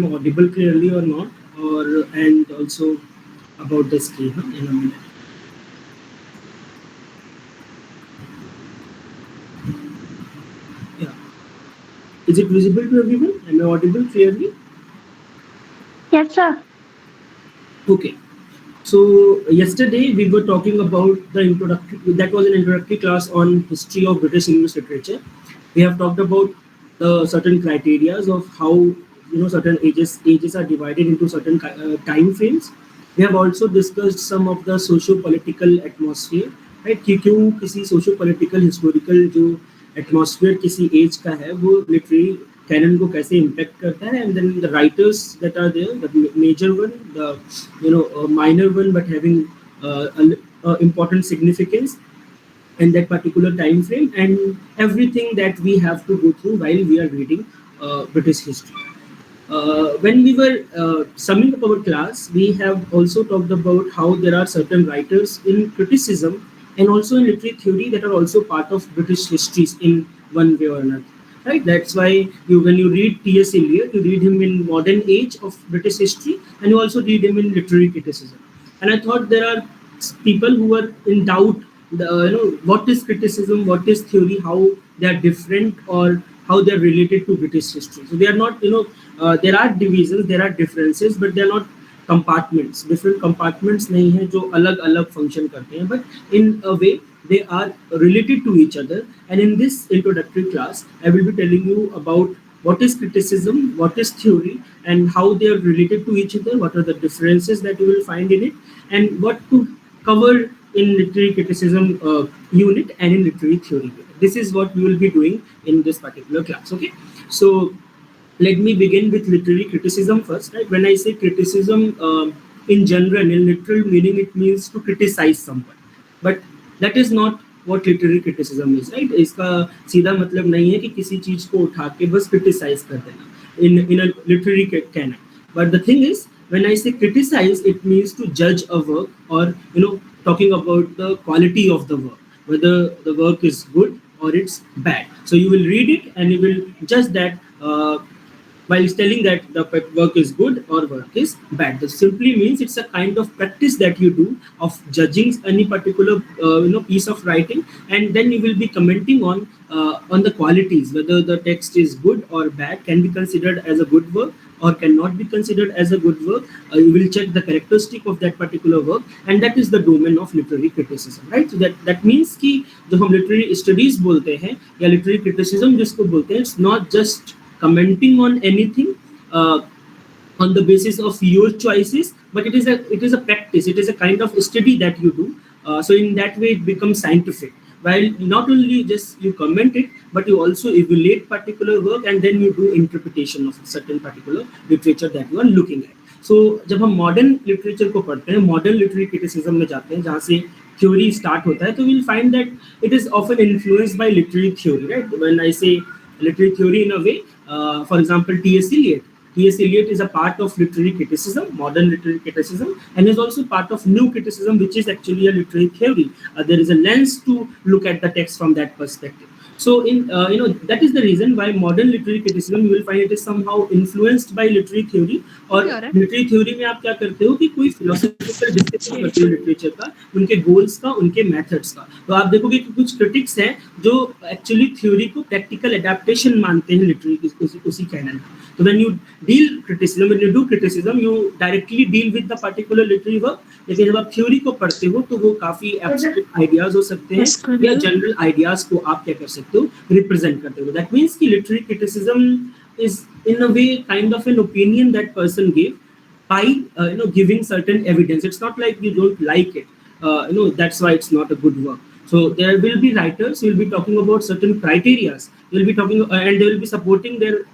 audible clearly or not, or and also about the screen in a minute. Yeah, is it visible to everyone? Am I audible clearly? Yes, sir. Okay. So yesterday we were talking about the introductory. That was an introductory class on history of British English literature. We have talked about the certain criterias of how certain ages are divided into certain time frames. We have also discussed some of the socio-political atmosphere, right? कि क्यों किसी socio-political historical जो atmosphere किसी age का है वो literary canon को कैसे impact करता है, and then the writers that are there, the major one, the minor one but having important significance in that particular time frame, and everything that we have to go through while we are reading British history. When we were summing up our class, we have also talked about how there are certain writers in criticism and also in literary theory that are also part of British histories in one way or another. Right? That's why when you read T.S. Eliot, you read him in modern age of British history, and you also read him in literary criticism. And I thought there are people who are in doubt, what is criticism, what is theory, how they are different, or how they are related to British history. So they are not, there are divisions, there are differences, but they are not compartments. Different compartments नहीं है जो अलग अलग function करते हैं, but in a way they are related to each other. And in this introductory class, I will be telling you about what is criticism, what is theory, and how they are related to each other, what are the differences that you will find in it, and what to cover in literary criticism unit and in literary theory unit. This is what we will be doing in this particular class. Okay, so let me begin with literary criticism first. Right? When I say criticism, in general, in literal meaning, it means to criticize someone, but that is not what literary criticism is. Right? इसका सीधा मतलब नहीं है कि किसी चीज को उठा के बस criticize कर देना in a literary canon. But the thing is, when I say criticize, it means to judge a work, or talking about the quality of the work, whether the work is good or it's bad. So you will read it and you will judge that while telling that the work is good or work is bad. This simply means it's a kind of practice that you do of judging any particular piece of writing, and then you will be commenting on the qualities, whether the text is good or bad, can be considered as a good work or cannot be considered as a good work. You will check the characteristic of that particular work, and that is the domain of literary criticism, right? So that means कि जो हम literary studies बोलते हैं या literary criticism जिसको बोलते हैं, it's not just commenting on anything on the basis of your choices, but it is a practice, it is a kind of study that you do. So in that way it becomes scientific, while not only just you comment it, but you also evaluate particular work, and then you do interpretation of certain particular literature that you are looking at. So जब हम modern literature को पढ़ते हैं, modern literary criticism में जाते हैं, जहाँ से theory start होता है, तो we'll find that it is often influenced by literary theory, right? When I say literary theory in a way, for example, T.S. Eliot. T.S. Eliot is a part of literary criticism, modern literary criticism, and is also part of new criticism, which is actually a literary theory. There is a lens to look at the text from that perspective. So, that is the reason why modern literary criticism, you will find it is somehow influenced by literary theory. और literary theory में आप क्या करते हो कि कोई philosophical discussion करते हो literature का, उनके goals का, उनके methods का. तो आप देखोगे कि कुछ critics हैं जो actually theory को practical adaptation मानते हैं literary उसी canon का. So when you when you do criticism, you directly deal with the particular literary work. लेकिन जब आप theory को पढ़ते हो तो वो काफी abstract ideas हो सकते हैं या general ideas को आप क्या कर सकते हो, represent करते हो. That means कि literary criticism is in a way kind of an opinion that person gave by giving certain evidence. It's not like you don't like it. That's why it's not a good work. So there will be writers who will be talking about certain criteria. They will be talking and they will be supporting their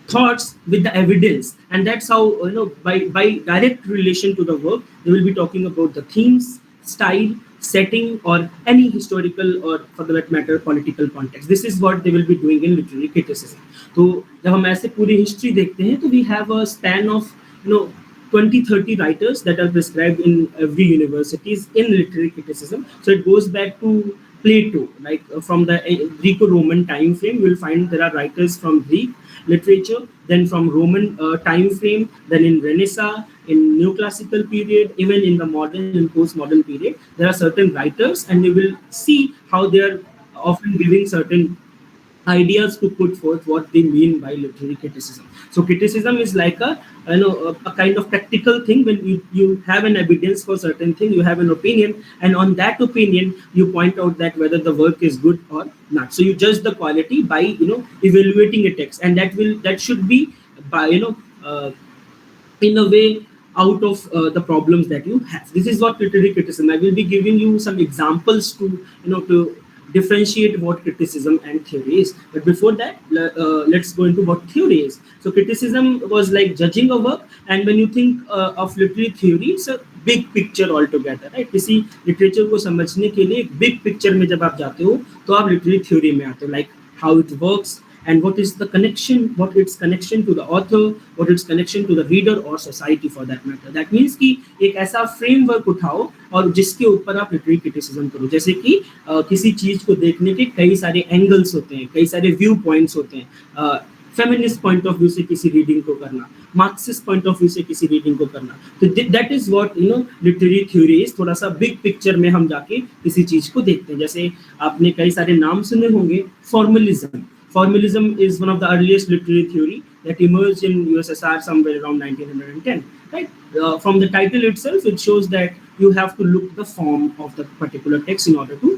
thoughts with the evidence, and that's how by direct relation to the work they will be talking about the themes, style, setting, or any historical or for that matter political context. This is what they will be doing in literary criticism. तो जब हम ऐसे पूरी history देखते हैं तो we have a span of 20-30 writers that are prescribed in every universities in literary criticism. So it goes back to Plato, like from the Greco-Roman time frame. You will find there are writers from Greek, literature, then from Roman time frame, then in Renaissance, in neoclassical period, even in the modern and postmodern period, there are certain writers, and we will see how they are often giving certain ideas to put forth what they mean by literary criticism. So criticism is like a kind of tactical thing. When you have an evidence for certain thing, you have an opinion, and on that opinion you point out that whether the work is good or not. So you judge the quality by evaluating a text, and that should be by in a way out of the problems that you have. This is what literary criticism. I will be giving you some examples to to differentiate what criticism and theory is. But before that, let's go into what theory is. So criticism was like judging a work, and when you think of literary theory, it's a big picture altogether, right? किसी literature को समझने के लिए एक big picture में जब आप जाते हो तो आप literary theory में आते हो, like how it works, and what is the connection, what its connection to the author, what its connection to the reader or society for that matter. That means कि एक ऐसा framework उठाओ और जिसके ऊपर आप literary criticism करो. जैसे कि किसी चीज को देखने के कई सारे angles होते हैं, कई सारे व्यू पॉइंट्स होते हैं. फेमिनिस्ट पॉइंट ऑफ व्यू से किसी रीडिंग को करना, मार्क्सिस्ट पॉइंट ऑफ व्यू से किसी रीडिंग को करना. तो that is what literary theory is. थोड़ा सा बिग पिक्चर में हम जाके किसी चीज को देखते हैं. जैसे आपने कई सारे नाम सुने होंगे. Formalism. Formalism is one of the earliest literary theory that emerged in USSR somewhere around 1910. Right? From the title itself, it shows that you have to look the form of the particular text in order to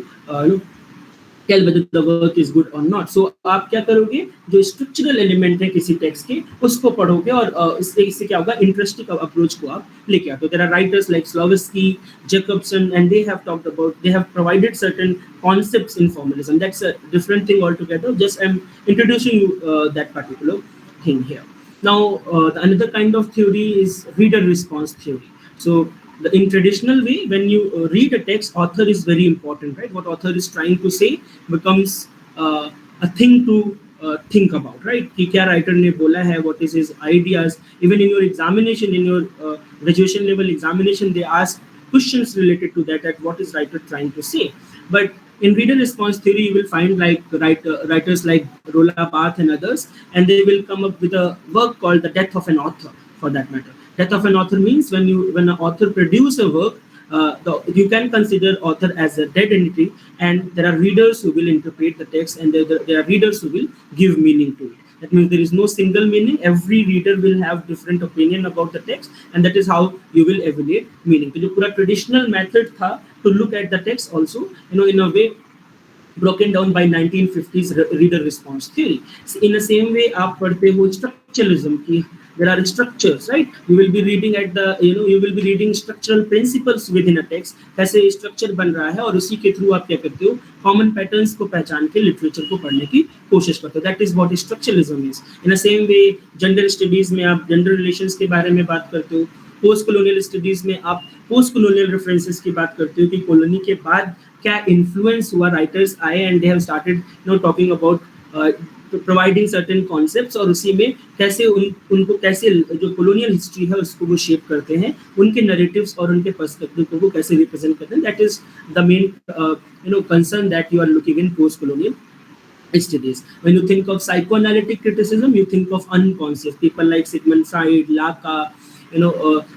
tell whether the work is good or not. So आप क्या करोगे, जो structural element है किसी text के उसको पढ़ोगे और इससे क्या होगा, इंटरेस्टिंग अप्रोच को आप लेके आते हो. There are writers like Shklovsky, Jakobson, and they have provided certain concepts in formalism. That's a different thing altogether. Just I'm introducing you that particular thing here. Now another kind of theory is reader response theory. So in traditional way, when you read a text, author is very important, right? What author is trying to say becomes a thing to think about, right? कि क्या writer ने बोला है, what is his ideas. Even in your examination, in your graduation level examination, they ask questions related to that, what is writer trying to say. But in reader response theory, you will find like writers like Rolla Barthes and others, and they will come up with a work called The Death of an Author, for that matter. Death of an author means when an author produces a work, you can consider author as a dead entity, and there are readers who will interpret the text, and there are readers who will give meaning to it. That means there is no single meaning. Every reader will have different opinion about the text, and that is how you will evaluate meaning. So, जो पूरा traditional method था to look at the text also, in a way broken down by 1950s reader response theory. So in the same way, आप पढ़ते हो structuralism की. There are structures, right? You will be reading you will be reading structural principles within a text. कैसे structure बन रहा है, और उसी के through आप क्या करते हो, common patterns को पहचान के literature को पढ़ने की कोशिश करते हो. That is what structuralism is. In the same way, gender studies में आप gender relations के बारे में बात करते हो. पोस्ट colonial studies में आप पोस्ट colonial references की बात करते हो कि कॉलोनी के बाद क्या influence हुआ, writers आए and they have started talking about providing certain concepts, और उसी में कैसे उनको कैसे जो colonial history है उसको वो shape करते हैं, उनके narratives और उनके perspective को कैसे represent करते हैं. That is the main concern that you are looking in post colonial studies. When you think of psychoanalytic criticism, you think of unconscious. People like Sigmund Freud, Lacan,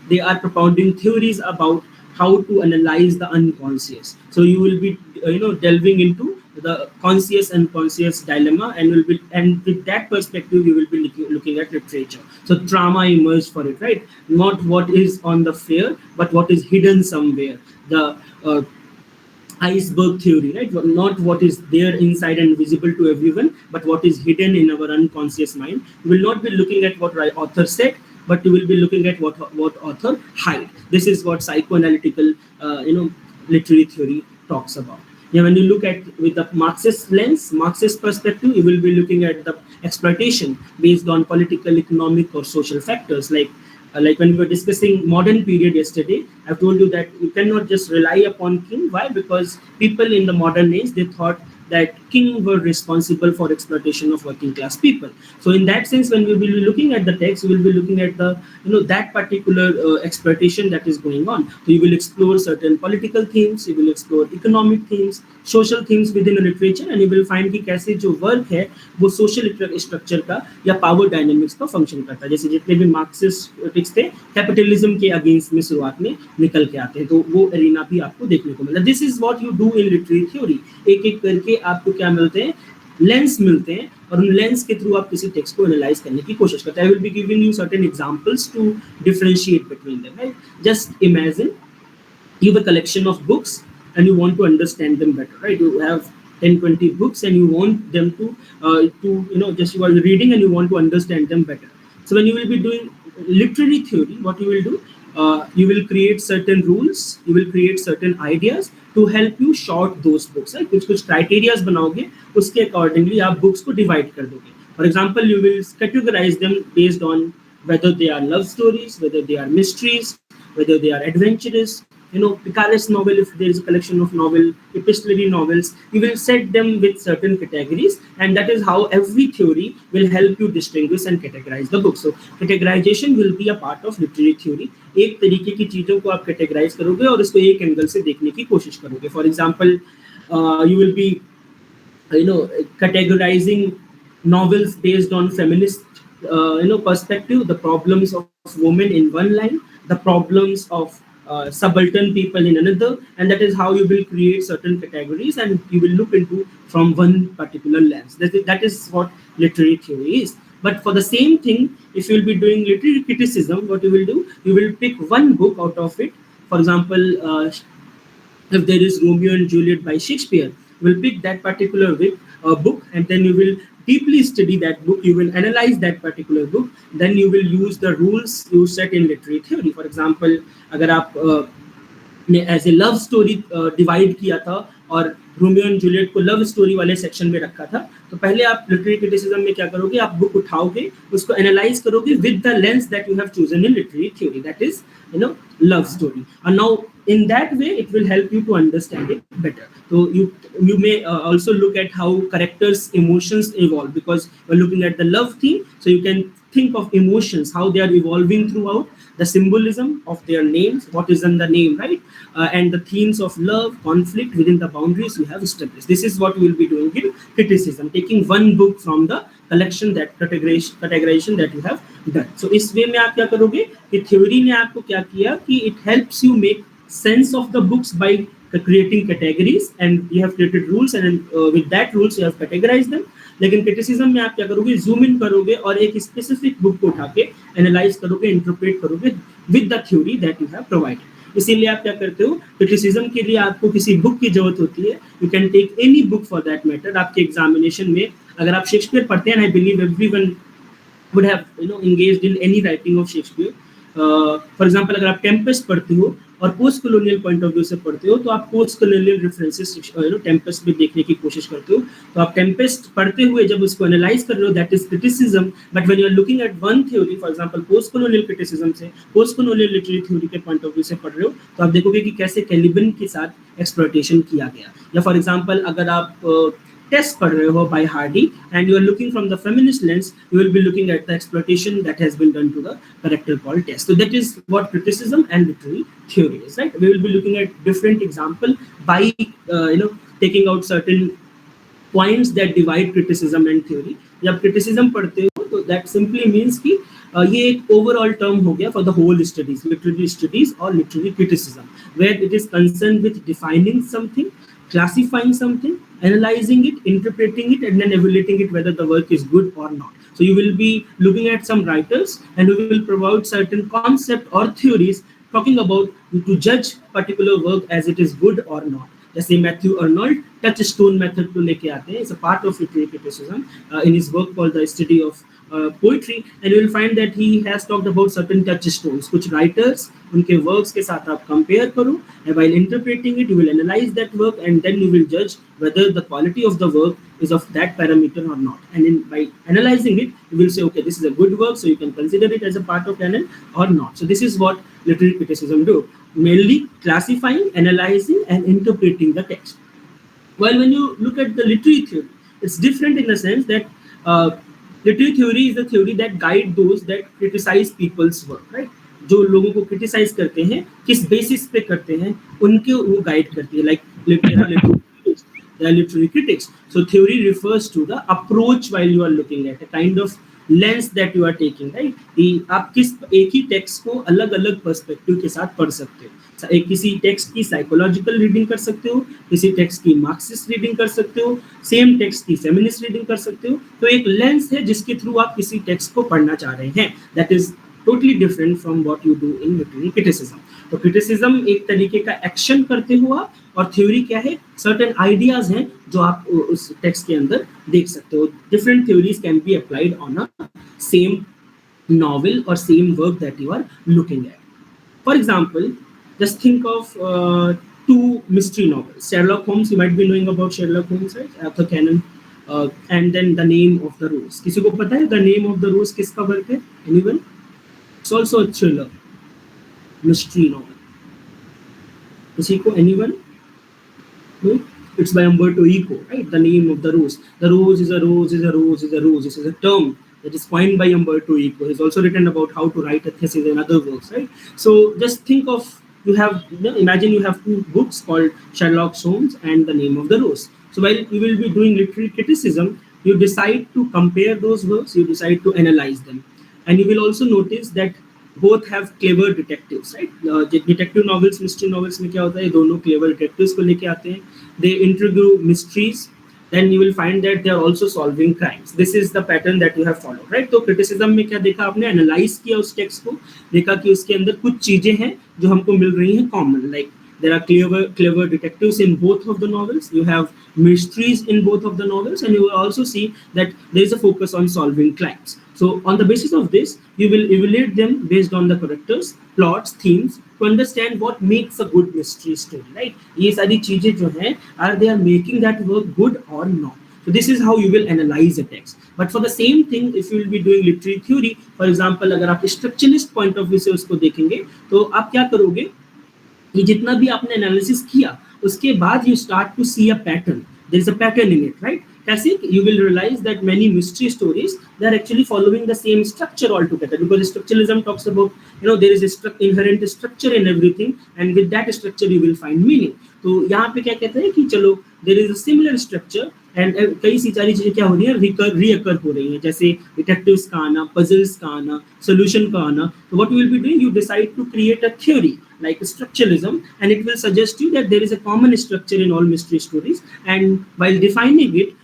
they are propounding theories about how to analyze the unconscious. So you will be delving into the conscious and conscious dilemma, and with that perspective you will be looking at literature. So trauma emerged for it, right? Not what is on the fair, but what is hidden somewhere. The iceberg theory, right? Not what is there inside and visible to everyone, but what is hidden in our unconscious mind. You will not be looking at what author said, but you will be looking at what author hide. This is what psychoanalytical literary theory talks about. Yeah, when you look at with the Marxist lens, Marxist perspective, you will be looking at the exploitation based on political, economic, or social factors. Like when we were discussing modern period yesterday, I've told you that you cannot just rely upon king. Why? Because people in the modern age, they thought that king were responsible for exploitation of working class people. So in that sense, when we will be looking at the text, we will be looking at the that particular exploitation that is going on. So you will explore certain political themes, you will explore economic themes, social themes within a literature, and you will find कि कैसे जो work है वो social structure का या power dynamics का function करता है. जैसे जितने भी मार्क्सिस्ट थे कैपिटलिज्म के अगेंस्ट में शुरुआत में निकल के आते हैं, तो वो एरिना भी आपको देखने को मिला. This is what you do in literary theory. एक एक करके आपको क्या मिलते हैं, लेंस मिलते हैं, और उन लेंस के थ्रू आप किसी टेक्स्ट को एनालाइज करने की कोशिश करते हैं. I will be giving you certain examples to differentiate between them, right? Just imagine you have a collection of books and you want to understand them better, right? You have 10-20 books and you want them to just you are reading and you want to understand them better. So when you will be doing literary theory, what you will do, you will create certain rules, you will create certain ideas to help you sort those books, right? कुछ criterias बनाओगे, उसके accordingly आप books को divide कर दोगे. For example, you will categorize them based on whether they are love stories, whether they are mysteries, whether they are adventurous. Picaresque novel, if there is a collection of novel, epistolary novels, you will set them with certain categories, and that is how every theory will help you distinguish and categorize the book. So categorization will be a part of literary theory. एक तरीके की चीजों को आप categorize करोगे और उसको एक एंगल से देखने की कोशिश करोगे. For example, you will be categorizing novels based on feminist perspective, the problems of women in one line, the problems of subaltern people in another, and that is how you will create certain categories and you will look into from one particular lens. That is what literary theory is. But for the same thing, if you will be doing literary criticism, what you will do, you will pick one book out of it. For example, if there is Romeo and Juliet by Shakespeare, you will pick that particular book, and then you will deeply study that book, you will analyze that particular book, then you will use the rules you set in literary theory. For example, अगर आप ने as a love story divide किया था और Romeo and Juliet को love story वाले section में रखा था, तो पहले आप लिटरेरी क्रिटिसिज्म में क्या करोगे, आप बुक उठाओगे, उसको एनालाइज करोगे with the lens that you have chosen in literary theory, that is love story. And now in that way it will help you to understand it better. So you may also look at how characters' emotions evolve, because you're looking at the love theme, so you can think of emotions, how they are evolving throughout, the symbolism of their names, what is in the name, right? And the themes of love, conflict within the boundaries you have established. This is what we will be doing in criticism, taking one book from the collection, that categorization that you have done. So इस वे में आप क्या करोगे कि theory ने आपको क्या किया कि it helps you make sense of the books by creating categories, and you have created rules, and with that rules you have categorized them. लेकिन क्रिटिसिज्म में आप क्या करोगे, जूम इन करोगे और एक स्पेसिफिक बुक को उठा के एनालाइज करोगे, इंटरप्रेट करोगे with the theory that you have provided. इसीलिए आप क्या करते हो, क्रिटिसिज्म के लिए आपको किसी बुक की जरूरत होती है. You can take any book for that matter. आपके एग्जामिनेशन में अगर आप शेक्सपियर पढ़ते हैं, I believe everyone would have engaged in any writing of Shakespeare. For example, अगर आप टेम्पेस्ट पढ़ते हो और post colonial point of view से पढ़ते हो, तो आप पोस्ट कॉलोनियल रेफरेंसेस टेम्पेस्ट में देखने की कोशिश करते हो. तो आप टेम्पेस्ट पढ़ते हुए जब उसको एनालाइज कर रहे हो, that is criticism. But when you are looking at one theory, for example post colonial criticism से, पोस्ट कॉलोनियल लिटरेरी थ्योरी के पॉइंट ऑफ व्यू से पढ़ रहे हो, तो आप देखोगे कि कैसे कैलिबन के साथ एक्सप्लॉयटेशन किया गया. या फॉर एग्जांपल अगर आप टेस्ट पढ़ रहे हो by Hardy and you are looking from the feminist lens, you will be looking at the exploitation that has been done to the character called Tess. So that is what criticism and literary theory is, right? We will be looking at different example by taking out certain points that divide criticism and theory. जब criticism पढ़ते हो तो that simply means कि ये एक overall term हो गया for the whole studies, literary studies or literary criticism, where it is concerned with defining something, classifying something, analyzing it, interpreting it, and then evaluating it whether the work is good or not. So you will be looking at some writers and you will provide certain concept or theories talking about to judge particular work as it is good or not. जैसे Matthew Arnold touch stone method को लेके आते हैं. It's a part of literary criticism in his work called the study of poetry, and you will find that he has talked about certain touchstones. कुछ writers, उनके works के साथ आप compare करो, and while interpreting it, you will analyze that work, and then you will judge whether the quality of the work is of that parameter or not. And by analyzing it, you will say, okay, this is a good work, so you can consider it as a part of canon or not. So this is what literary criticism do, mainly classifying, analyzing, and interpreting the text. While when you look at the literary theory, it's different in the sense that uh, literary theory is the theory that guide those that criticize people's work, right? जो लोगों को criticise करते हैं किस basis पे करते हैं उनके वो गाइड करती है like literary critics. So theory refers to the approach while you are looking at a kind of lens that you are taking, right? कि आप किस एक ही टेक्स्ट को अलग अलग पर्सपेक्टिव के साथ पढ़ सकते हो. एक किसी टेक्स्ट की साइकोलॉजिकल रीडिंग कर सकते हो, किसी टेक्स्ट की मार्क्सिस्ट रीडिंग कर सकते हो, सेम टेक्स्ट की फेमिनिस्ट रीडिंग कर सकते हो. तो एक लेंस है जिसके थ्रू आप किसी टेक्स्ट को पढ़ना चाह रहे हैं. That is totally different from what you do in literary criticism. तो क्रिटिसिज्म एक तरीके का एक्शन करते हो आप, और थ्योरी क्या है, सर्टेन आइडियाज हैं जो आप उस टेक्स्ट के अंदर देख सकते हो. Different theories can be applied on a same novel or same work that you are looking at. For example, just think of two mystery novels. Sherlock Holmes, you might be knowing about Sherlock Holmes, right? Arthur Conan, and then The Name of the Rose. किसी को पता है The Name of the Rose किसका work है? Anyone? It's also a thriller, mystery novel. किसी को? Anyone? No? It's by Umberto Eco, right? The Name of the Rose. The rose is a rose, is a rose, is a rose. This is a term that is coined by Umberto Eco. He's also written about how to write a thesis and other works, right? So just think of, imagine you have two books called Sherlock Holmes and The Name of the Rose. So while you will be doing literary criticism, you decide to compare those works, you decide to analyze them. And you will also notice that both have clever detectives, right? Detective novels, mystery novels में क्या होता है, दोनों clever detectives को लेके आते हैं. They introduce mysteries. Then you will find that they are also solving crimes. This is the pattern that you have followed, right? तो criticism में क्या देखा आपने, एनालाइज किया उस टेक्स्ट को, देखा कि उसके अंदर कुछ चीजें हैं जो हमको मिल रही हैं common, like there are clever detectives in both of the novels, you have mysteries in both of the novels, and you will also see that there is a focus on solving crimes. So on the basis of this, you will evaluate them based on the characters, plots, themes, to understand what makes a good mystery story, right? ये सारी चीजें जो हैं, are they are making that work good or not? So this is how you will analyze a text. But for the same thing, if you will be doing literary theory, for example, अगर आप structuralist point of view से उसको देखेंगे, तो आप क्या करोगे, ये जितना भी आपने एनालिसिस किया उसके बाद you start to see a pattern, there is a pattern in it, right? कैसे? You will realise that many mystery stories they are actually following the same structure all together, because structuralism talks about there is inherent structure in everything, and with that structure you will find meaning. तो यहाँ पे क्या कहते हैं कि चलो there is a similar structure, and कई सारी चीजें क्या हो रही है, रीअकर हो रही है, जैसे डिटेक्टिव्स का आना, पजल्स का आना, सोल्यूशन का आना. तो what you will be doing, you decide to create a theory like structuralism, and it will suggest you that there is a common structure in all mystery stories, and while defining it,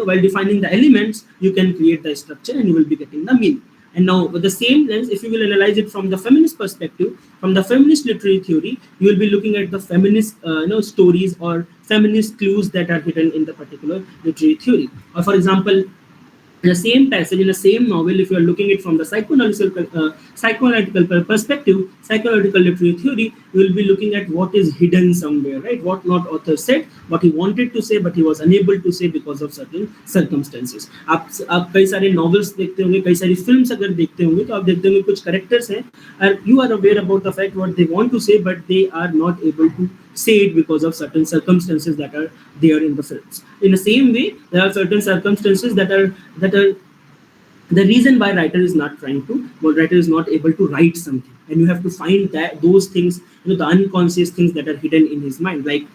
while defining the elements, you can create the structure and you will be getting the meaning. And now with the same lens, if you will analyze it from the feminist perspective, from the feminist literary theory, you will be looking at the feminist stories or feminist clues that are hidden in the particular literary theory. Or for example, in the same passage, in the same novel, if you are looking at it from the psychoanalytical perspective, psychoanalytical literary theory, you will be looking at what is hidden somewhere, right? What not author said, what he wanted to say, but he was unable to say because of certain circumstances. आप कई सारे novels देखते होंगे, कई सारी films अगर देखते होंगे, तो आप देखते होंगे कुछ characters हैं, and you are aware about the fact what they want to say, but they are not able to say it because of certain circumstances that are there in the films. In the same way, there are certain circumstances that are the reason why writer is not trying to, or writer is not able to write something, and you have to find that those things, the unconscious things that are hidden in his mind, like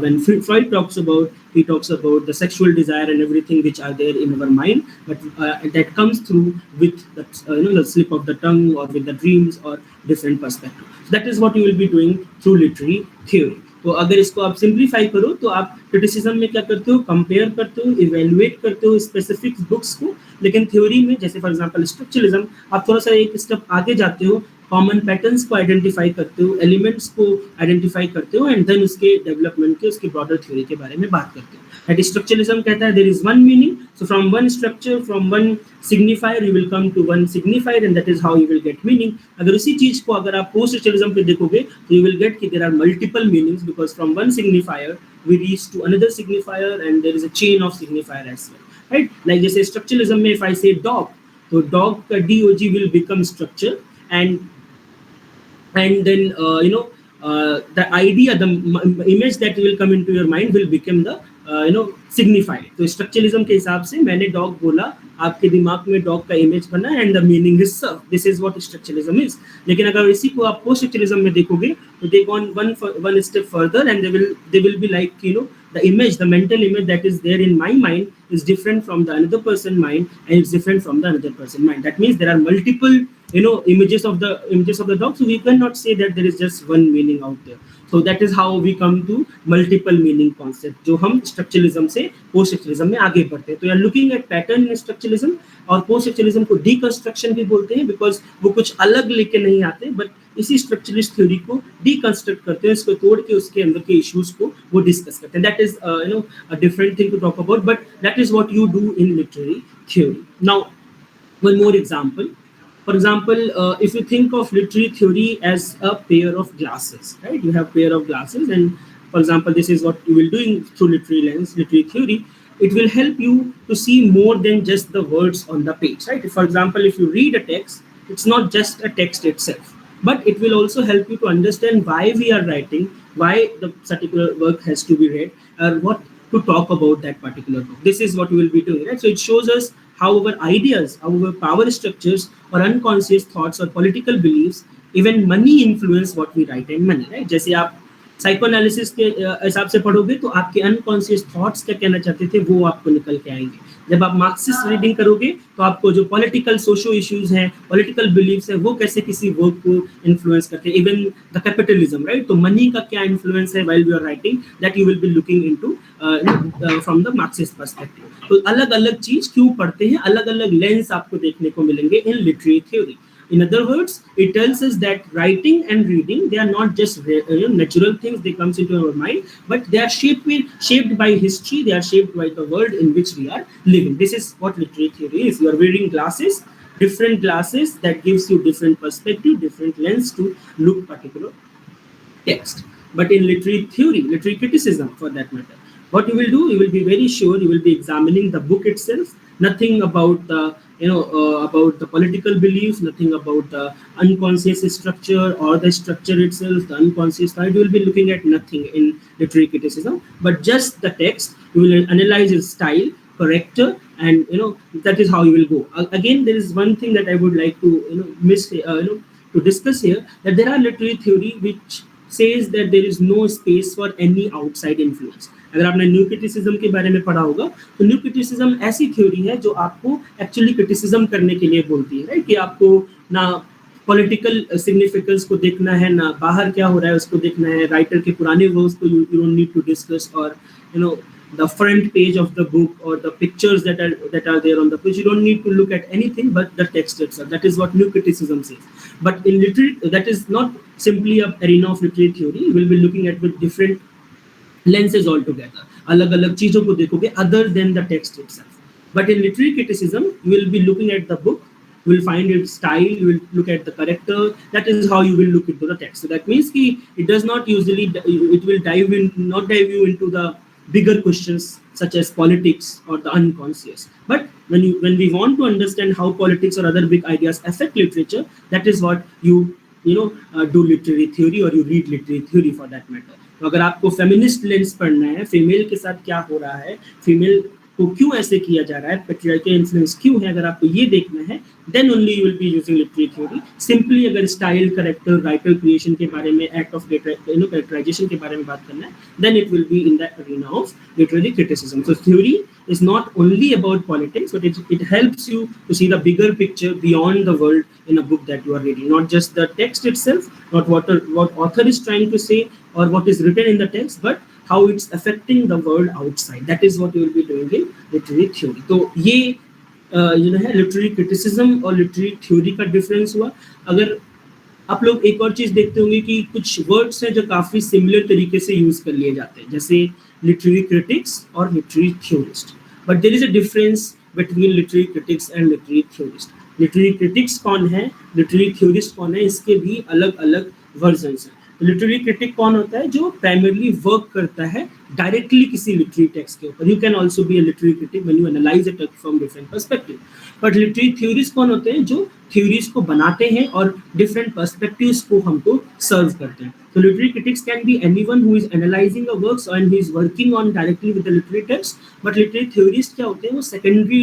when Freud talks about, he talks about the sexual desire and everything which are there in our mind, but that comes through with the, the slip of the tongue or with the dreams or different perspective. So that is what you will be doing through literary theory. तो अगर इसको आप simplify करो तो आप criticism में क्या करते हो, कंपेयर करते हो, इवेल्युएट करते हो स्पेसिफिक बुक्स को, लेकिन थ्योरी में जैसे फॉर एग्जांपल स्ट्रक्चरलिज्म, आप थोड़ा सा एक स्टेप आगे जाते हो, कॉमन पैटर्न्स को आइडेंटिफाई करते हो, एलिमेंट्स को आइडेंटिफाई करते हो, एंड देन उसके डेवलपमेंट के, उसके ब्रॉडर थ्योरी के बारे में बात करते हो. दैट स्ट्रक्चरलिज्म कहता है there is one meaning, so from one structure, from one signifier you will come to one signifier, and that is how you will get meaning. अगर उसी चीज को अगर आप पोस्ट स्ट्रक्चरलिज्म पे देखोगे तो यू विल गेट कि there are multiple meanings, because from one signifier we reach to another signifier, and there is a chain of signifier as well, right? Like जैसे structuralism में if I say dog, तो dog का DOG will become structure, and then the idea, the image that will come into your mind will become the signified. तो structuralism के हिसाब से मैंने dog बोला, आपके दिमाग में डॉग का इमेज बना and the meaning is serve, this is what structuralism is. लेकिन अगर इसी को आप पोस्ट स्ट्रक्चरलिज्म में देखोगे तो दे gone one step further and they will be like the image, the mental image that is there in my mind is different from the another person mind, and it's different from the another person mind. That means there are multiple images of the dog, so we cannot say that there is just one meaning out there. So that is how we come to multiple meaning concept, जो हम structuralism से post structuralism में आगे बढ़ते हैं। तो यार looking at pattern in structuralism, और पोस्ट स्ट्रक्चरलिज्म को डीकंस्ट्रक्शन भी बोलते हैं, बिकॉज वो कुछ अलग लेके नहीं आते, बट इसी स्ट्रक्चरलिस्ट थ्योरी को डीकंस्ट्रक्ट करते हैं, इसको तोड़ के उसके अंदर के इश्यूज को वो डिस्कस करते हैं। That is a different thing to talk about, but that is what you do in literary theory. Now one more example. For example, if you think of literary theory as a pair of glasses, right? You have pair of glasses, and for example, this is what you will do through literary lens, literary theory. It will help you to see more than just the words on the page, right? For example, if you read a text, it's not just a text itself, but it will also help you to understand why we are writing, why the particular work has to be read, or what to talk about that particular book. This is what we will be doing, right? So it shows us how our ideas, our power structures, or unconscious thoughts or political beliefs, even money influence what we write in money, right? जैसे आप psychoanalysis के हिसाब से पढ़ोगे तो आपके unconscious thoughts क्या कहना चाहते थे वो आपको निकल के आएंगे। जब आप मार्क्सिस्ट रीडिंग करोगे तो आपको जो पॉलिटिकल सोशो इश्यूज हैं, पॉलिटिकल बिलीव्स हैं, वो कैसे किसी वर्क को इन्फ्लुएंस करते हैं, इवन द कैपिटलिज्म, राइट? तो मनी का क्या इन्फ्लुएंस है while we are writing, that you will be looking into from the Marxist perspective. तो अलग अलग चीज क्यों पढ़ते हैं, अलग अलग लेंस आपको देखने को मिलेंगे in literary theory. In other words, it tells us that writing and reading, they are not just natural things, they comes into our mind, but they are shaped by history, they are shaped by the world in which we are living. This is what literary theory is. You are wearing glasses, different glasses that gives you different perspective, different lens to look particular text. But in literary theory, literary criticism for that matter, what you will do, you will be very sure you will be examining the book itself, nothing about the about the political beliefs, nothing about the unconscious structure or the structure itself, the unconscious side. You will be looking at nothing in literary criticism, but just the text. You will analyze its style, character, and that is how you will go. Again, there is one thing that I would like to to discuss here, that there are literary theory which says that there is no space for any outside influence. अगर आपने new criticism के बारे में पढ़ा होगा तो new criticism ऐसी theory है जो आपको एक्चुअली क्रिटिसिज्म करने के लिए बोलती है, राइट? कि आपको ना पॉलिटिकल सिग्निफिकेंस को देखना है, ना बाहर क्या हो रहा है उसको देखना है, राइटर के पुराने वर्क्स को you don't need to discuss, और the front page of the book or the pictures that are there on the page. You don't need to look at anything but the text itself. That is what new criticism says. But in literary, that is not simply a arena of literary theory. You will be looking at with different lenses altogether. अलग-अलग चीजों को देखोगे other than the text itself. But in literary criticism, you will be looking at the book, you will find its style, you will look at the character. That is how you will look into the text. So that means कि it does not usually, it will not dive you into the bigger questions such as politics or the unconscious. But when we want to understand how politics or other big ideas affect literature, that is what you do literary theory, or you read literary theory for that matter. तो अगर आपको feminist lens पढ़ना है, female के साथ क्या हो रहा है, फीमेल को क्यों ऐसे किया जा रहा है, पैट्रियार्कल इन्फ्लुएंस क्यों है, अगर आपको ये देखना है, then only you will be using literary theory. Simply अगर स्टाइल, करेक्टर, राइटर क्रिएशन के बारे में, एक्ट ऑफ कैरेक्टराइजेशन के बारे में बात करना है, then it will be in the arena of literary criticism. So theory is not only about politics, but it helps you to see the bigger picture beyond the world in a book that you are reading, not just the text itself, not what author is trying to say or what is written in the text, but how it's affecting the world outside. That is what you will be doing in literary theory. तो ये है literary criticism और literary theory का difference हुआ। अगर आप लोग एक और चीज देखते होंगे कि कुछ वर्ड्स हैं जो काफी सिमिलर तरीके से यूज कर लिए जाते हैं, जैसे लिटरेरी क्रिटिक्स और literary theorist, but there is a difference between literary critics and literary theorist. Literary critics कौन है, लिटरेरी थ्योरिस्ट कौन है, इसके भी अलग अलग वर्जन्स हैं। लिटरेरी क्रिटिक कौन होता है? जो प्राइमरली वर्क करता है डायरेक्टली किसी लिटरेरी टेक्स्ट के ऊपर. You can also be a literary critic when you analyse a text from different perspective. But literary theories कौन होते हैं? जो थ्योरीज को बनाते हैं और डिफरेंट पर्सपेक्टिव्स को हमको सर्व करते हैं. So literary critics can be anyone who is analyzing a works and he is working on directly with the literary text. But literary theorist क्या होते हैं? वो secondary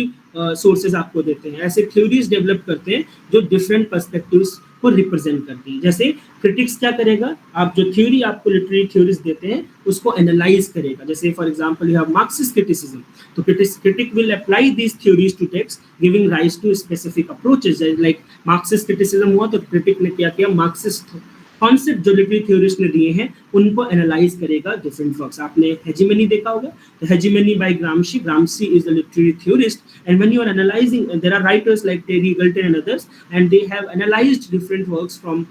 sources आपको देते हैं. ऐसे theories develop करते हैं जो different perspectives को represent करती है. जैसे critics क्या करेगा? आप जो theory आपको literary theorist देते हैं उसको analyze करेगा. जैसे for example you have Marxist criticism. तो critic will apply these theories to text, giving rise to specific approaches. Like Marxist criticism हुआ तो critic ने क्या किया? Marxist कॉन्सेप्ट जो लिटरेरी थ्योरिस्ट ने दिए हैं उनको एनालाइज करेगा डिफरेंट वर्क्स. आपने हेजिमनी देखा होगा, तो hegemony by Gramsci is a literary theorist, and when you are analysing there are writers like Terry Eagleton and others and they have analysed different works from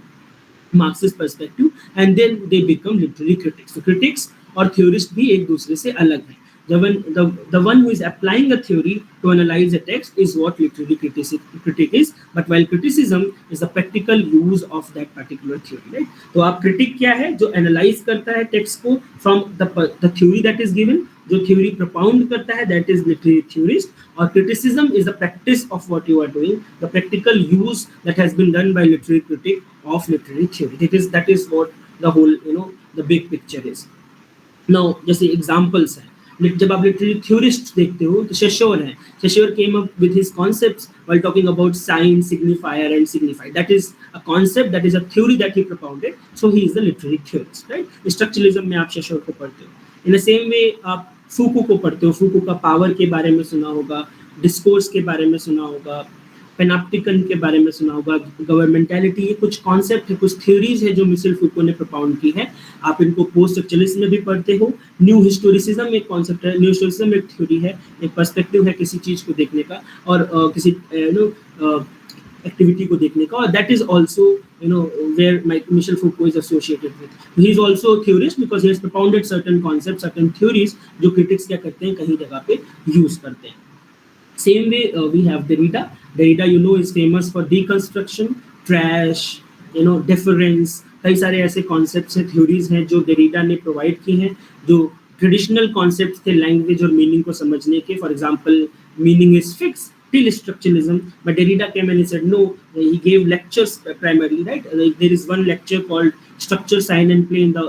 Marxist perspective and then they become literary critics. तो critics और theorist भी एक दूसरे से अलग है. The one who is applying a theory to analyze a text is what literary critic is. But while criticism is the practical use of that particular theory, right? तो आप critic क्या है? जो analyze करता है text को from the theory that is given, जो theory propound करता है, that is literary theorist. और criticism is the practice of what you are doing, the practical use that has been done by literary critic of literary theory. That is what the whole the big picture is. Now जैसे examples है, जब आप literary theorist देखते हो तो शेश्योर came up with his concepts while talking about sign, signifier and signified. That is a concept, that is a theory that he propounded. So he is the literary theorist, right? Structuralism में आप शेश्योर को पढ़ते हो. In the same way आप फूको को पढ़ते हो. फूको का पावर के बारे में सुना होगा, डिस्कोर्स के बारे में सुना होगा, पेनाप्टिकन के बारे में सुना होगा, गवर्नमेंटैलिटी. ये कुछ कॉन्सेप्ट है, कुछ थ्योरीज है जो मिशेल फूको ने प्रोपाउंड की है. आप इनको पोस्ट स्ट्रक्चरलिज्म में भी पढ़ते हो. न्यू हिस्टोरिसिज्म एक कॉन्सेप्ट है, न्यू हिस्टोरिसिज्म एक थ्योरी है, एक पर्सपेक्टिव है किसी चीज को देखने का और किसी एक्टिविटी को देखने का. और that is also where Michel Foucault is associated with. He is also a theorist because he has propounded certain concepts, certain theories जो critics क्या करते हैं कहीं जगह पे यूज करते हैं. Same way we have Derrida. Derrida is famous for deconstruction, trash, deference. कई सारे ऐसे concepts हैं, theories हैं जो Derrida ने provide की हैं, जो traditional concepts थे language और meaning को समझने के. For example, meaning is fixed till structuralism, but Derrida came and he said no. He gave lectures primarily, right? Like there is one lecture called Structure, Sign and Play in the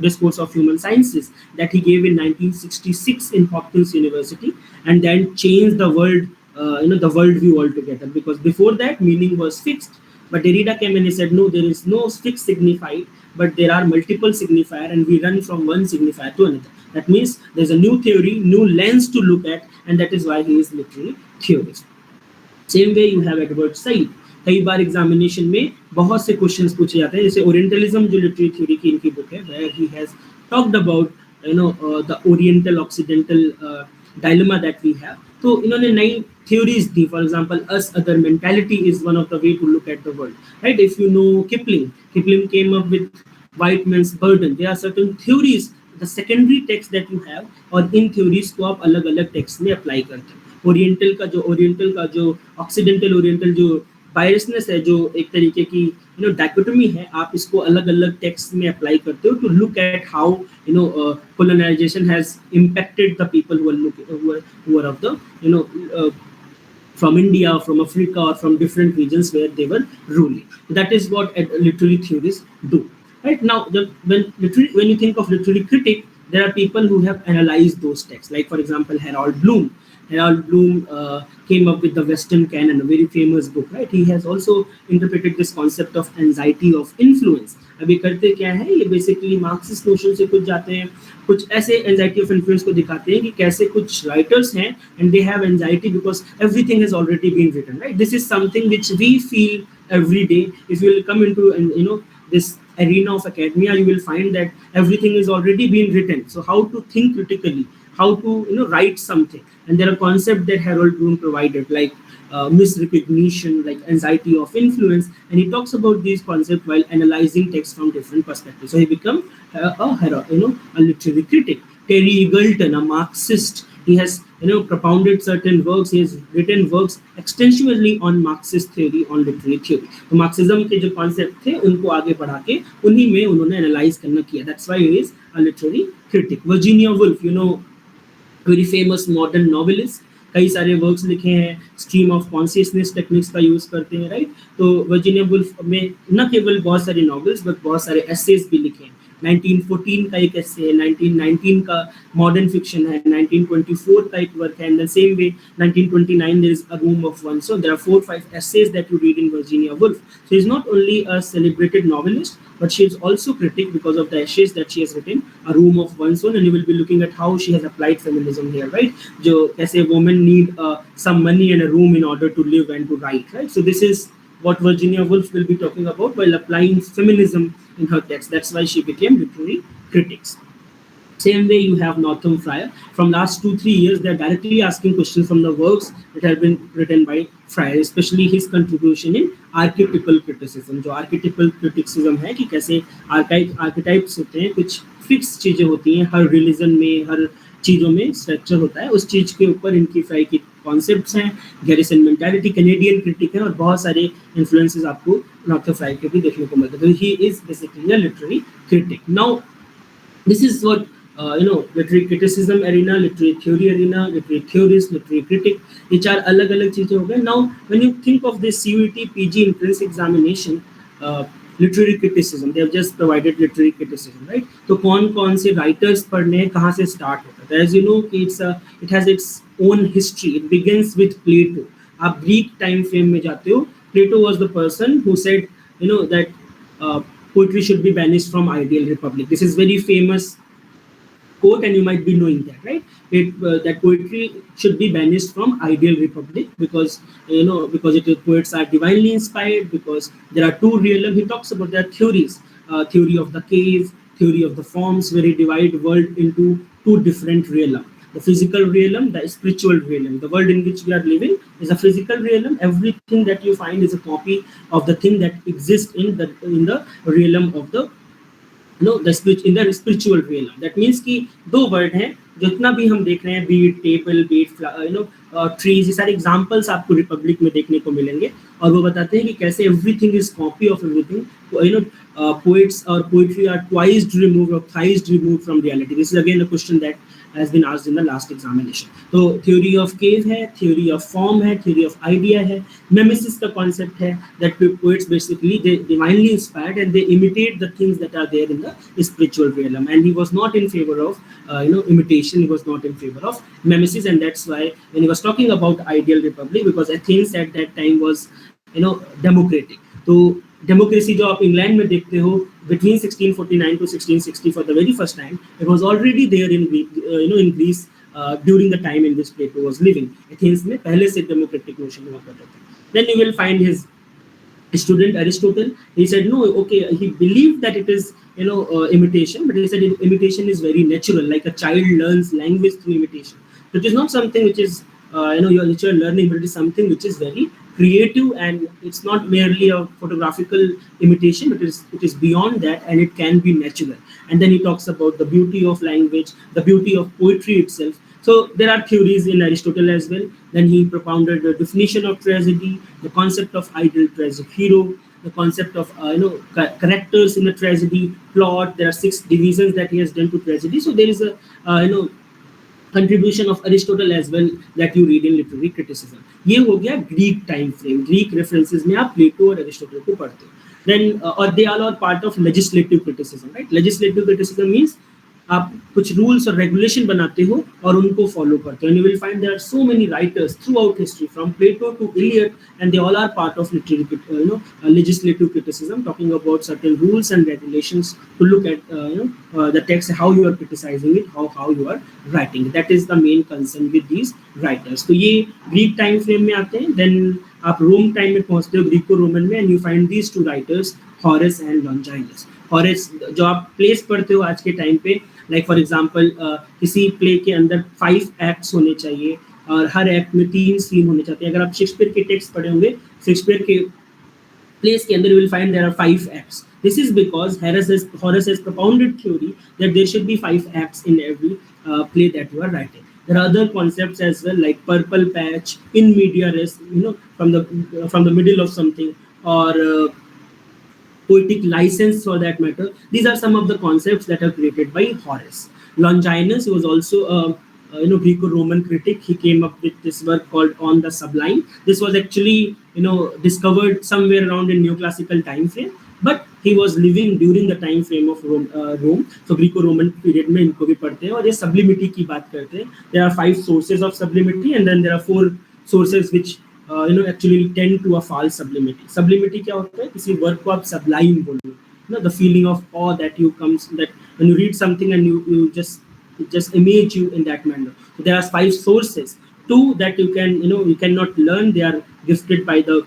Discourse of Human Sciences that he gave in 1966 in Hopkins University, and then changed the world, the worldview altogether. Because before that, meaning was fixed, but Derrida came and he said no, there is no fixed signified, but there are multiple signifier, and we run from one signifier to another. That means there's a new theory, new lens to look at, and that is why he is literary theorist. Same way you have Edward Said. कई बार examination में बहुत से questions पूछे जाते हैं. जैसे orientalism जो literary theory की इनकी बुक है, where he has talked about the oriental occidental dilemma that we have. तो इन्होंने नई theories the. For example, us other mentality is one of the way to look at the world, right? If you know Kipling came up with white man's burden. There are certain theories, the secondary text that you have, और इन theories को आप अलग अलग text में apply करते हैं. Oriental का जो ऑक्सीडेंटल ओरिएंटल जो बायसनेस है, जो एक तरीके की डायकोटोमी है, आप इसको अलग अलग टेक्स्ट में अप्लाई करते हो to look at how colonization has impacted the people who are of the from India, from Africa, or from different regions where they were ruling. That is what literary theorists do. Right now, when you think of literary critic, there are people who have analyzed those texts. Like, for example, Harold Bloom. Harold Bloom came up with the Western canon, a very famous book, right? He has also interpreted this concept of anxiety of influence. अभी करते क्या है, ये basically Marxist notion से कुछ जाते हैं, कुछ ऐसे एंजाइटी ऑफ इन्फ्लुएंस को दिखाते हैं कि कैसे कुछ राइटर्स हैं and they have anxiety because everything has already been written, right? This is something which we feel every day. If you will come into this arena of academia, you will find that everything is already been written. So how to think critically, how to write something, and there are concepts that Harold Bloom provided, like misrecognition, like anxiety of influence, and he talks about these concepts while analyzing text from different perspectives. So he become a literary critic. Terry Eagleton, a Marxist, he has propounded certain works. He has written works extensively on Marxist theory, on literary theory. तो Marxism के जो concept थे उनको आगे बढ़ा के उन्हीं में उन्होंने एनालाइज करना किया. That's why he is a literary critic. Virginia Woolf, very famous modern novelist, कई सारे वर्क्स लिखे हैं, स्ट्रीम ऑफ कॉन्शियसनेस टेक्निक्स का यूज करते हैं, राइट. तो वर्जीनिया वुल्फ में न केवल बहुत सारे नॉवेल्स बट बहुत सारे एसेज भी लिखे हैं. 1914 का एक एसे है, 1919 का मॉडर्न फिक्शन है, 1924 का एक वर्क है. In the same way 1929 there is A Room of One. So there are 4-5 essays that you read in Virginia Woolf. So she's not only a celebrated novelist, but she is also critic because of the essays that she has written, A Room of One's Own, and you will be looking at how she has applied feminism here, right? जो कैसे women need some money and a room in order to live and to write, right? So this is what Virginia Woolf will be talking about while applying feminism in her text. That's why she became literary critics. Same way you have Northam Fryer. From last 2-3 years, they're directly asking questions from the works that have been written by Fryer, especially his contribution in archetypal criticism. जो archetypal criticism है कि कैसे archetypes होते हैं, कुछ fix चीजें होती हैं हर रिलीजन में, हर चीज़ों में स्ट्रक्चर होता है, उस चीज़ के ऊपर इनकी फ्राई की कॉन्सेप्ट्स हैं. गैरिसन मेंटालिटी कैनेडियन क्रिटिक है और बहुत सारे इन्फ्लुएंसेस आपको नॉर्थम फ्राई के भी देखने को मिलते हैं. तो he is basically a literary critic. Now this is what literary criticism arena, literary theory arena, literary theorist, literary critic, ये 4 अलग अलग चीज़ें हो गए. Now when you think of this CUET PG entrance examination, literary criticism, they have just provided literary criticism, right? तो कौन से writers पढ़ने हैं, कहाँ से start होता है? As you know, it has its own history. It begins with Plato. आप Greek time frame में जाते हो. Plato was the person who said, that poetry should be banished from ideal republic. This is very famous quote, and you might be knowing that, right? That poetry should be banished from ideal republic because poets are divinely inspired, because there are 2 realm. He talks about their theories, theory of the cave, theory of the forms, where he divide world into 2 different realm: the physical realm, the spiritual realm. The world in which we are living is a physical realm. Everything that you find is a copy of the thing that exists in the realm of the in the spiritual realm. That means कि 2 word हैं, जितना भी हम देख रहे हैं, be it table, be it trees, ये सारे एग्जाम्पल्स आपको रिपब्लिक में देखने को मिलेंगे. और वो बताते हैं कि कैसे everything is copy of everything. Poets or poetry are twice removed or thrice removed from reality. This is again a question that has been asked in the last examination. तो theory of cave है, theory of form है, theory of idea है. Mimesis का concept है that poets basically they divinely inspired and they imitate the things that are there in the spiritual realm. And he was not in favor of imitation. He was not in favor of mimesis, and that's why when he was talking about ideal republic, because Athens at that time was democratic. तो democracy जो आप England में देखते हो between 1649 to 1660 for the very first time, it was already there in Greece during the time in which Plato was living. Athens में पहले से democratic notion हुआ करता था. Then you will find his student Aristotle. He said no, okay, he believed that it is imitation, but he said imitation is very natural, like a child learns language through imitation. So it is not something which is your literal learning, but it is something which is very creative, and it's not merely a photographical imitation, but it is beyond that, and it can be natural. And then he talks about the beauty of language, the beauty of poetry itself. So there are theories in Aristotle as well. Then he propounded the definition of tragedy, the concept of ideal tragic hero, the concept of characters in the tragedy, plot. There are 6 divisions that he has done to tragedy. So there is a contribution of Aristotle as well that you read in literary criticism. ये हो गया Greek time frame. Greek references में आप Plato और Aristotle को पढ़ते हो. Then or they all are part of legislative criticism, right? Legislative criticism means आप कुछ रूल्स और रेगुलेशन बनाते हो और उनको फॉलो करते हो. And you will find there are so many writers throughout history, from Plato to Eliot, and they all are part of literary, legislative criticism, talking about certain rules and regulations to look at, the text, how you are criticizing it, how you are writing it. That is the main concern with these writers. तो ये Greek time frame में आते हैं. Then आप Rome time में पहुँचते हो, Greco-Roman में, and you find these 2 writers, Horace and Longinus. Horace जो आप प्लेस पढ़ते हो आज के टाइम पे, लाइक फॉर एग्जांपल किसी प्ले के अंदर 5 एक्ट्स होने चाहिए और हर एक्ट में 3 सीन होने चाहिए. अगर आप शेक्सपियर के टेक्स्ट पढ़े होंगे, शेक्सपियर के प्लेस के अंदर you will find there are 5 acts. This is because Horace has propounded theory that there should be 5 acts in every play that you are writing. There are other concepts as well, like purple patch, in media res, from the middle of something, or poetic license for that matter. These are some of the concepts that are created by Horace. Longinus, who was also a Greco-Roman critic, he came up with this work called On the Sublime. This was actually discovered somewhere around in neoclassical time frame, but he was living during the time frame of Rome. So Greco-Roman period में इनको भी पढ़ते हैं और ये sublimity की बात करते हैं. There are 5 sources of sublimity, and then there are 4 sources which actually tend to a false sublimity. Sublimity क्या होता है? किसी वर्क को आप sublime बोलो, the feeling of awe that you comes, that when you read something and you just image you in that manner. So there are 5 sources. 2 that you cannot learn, they are gifted by the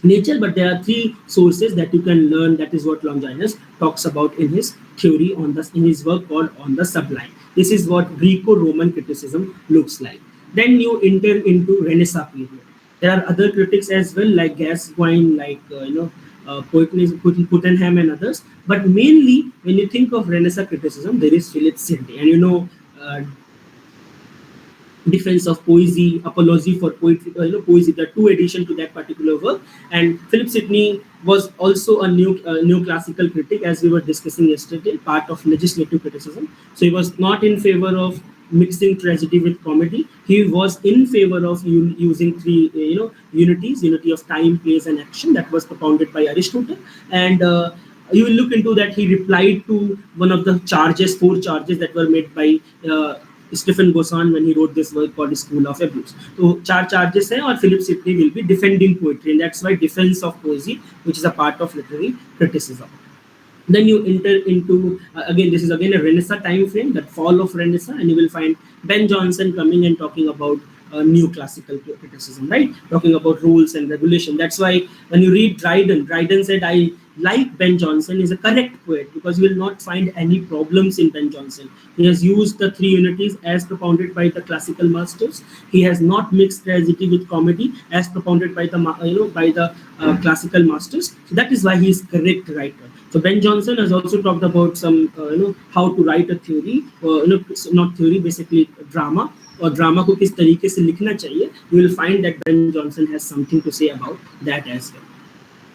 nature, but there are 3 sources that you can learn. That is what Longinus talks about in his theory in his work called On the Sublime. This is what Greco-Roman criticism looks like. Then you enter into Renaissance period. There are other critics as well, like Gascoigne, like Puttenham and others. But mainly, when you think of Renaissance criticism, there is Philip Sidney, and Defense of Poesy, Apology for Poetry, Poesy, the 2 edition to that particular work. And Philip Sidney was also a neoclassical critic, as we were discussing yesterday, part of legislative criticism. So he was not in favor of mixing tragedy with comedy. He was in favor of using 3 unities: unity of time, place, and action, that was propounded by Aristotle. And you will look into that. He replied to one of the 4 charges that were made by Stephen Gosson when he wrote this work called School of Abuse. So 4 charges hai, और Philip Sidney will be defending poetry, and that's why Defense of Poesy, which is a part of literary criticism. Then you enter into again, this is again a Renaissance time frame, that fall of Renaissance, and you will find Ben Jonson coming and talking about new classical criticism, right? Talking about rules and regulation. That's why when you read Dryden said, I like Ben Jonson, is a correct poet, because you will not find any problems in Ben Jonson. He has used the 3 unities as propounded by the classical masters. He has not mixed tragedy with comedy as propounded by the classical masters. So that is why he is correct writer. So Ben Jonson has also talked about some how to write a theory, not theory, basically drama, और drama को किस तरीके से लिखना चाहिए. You will find that Ben Jonson has something to say about that as well.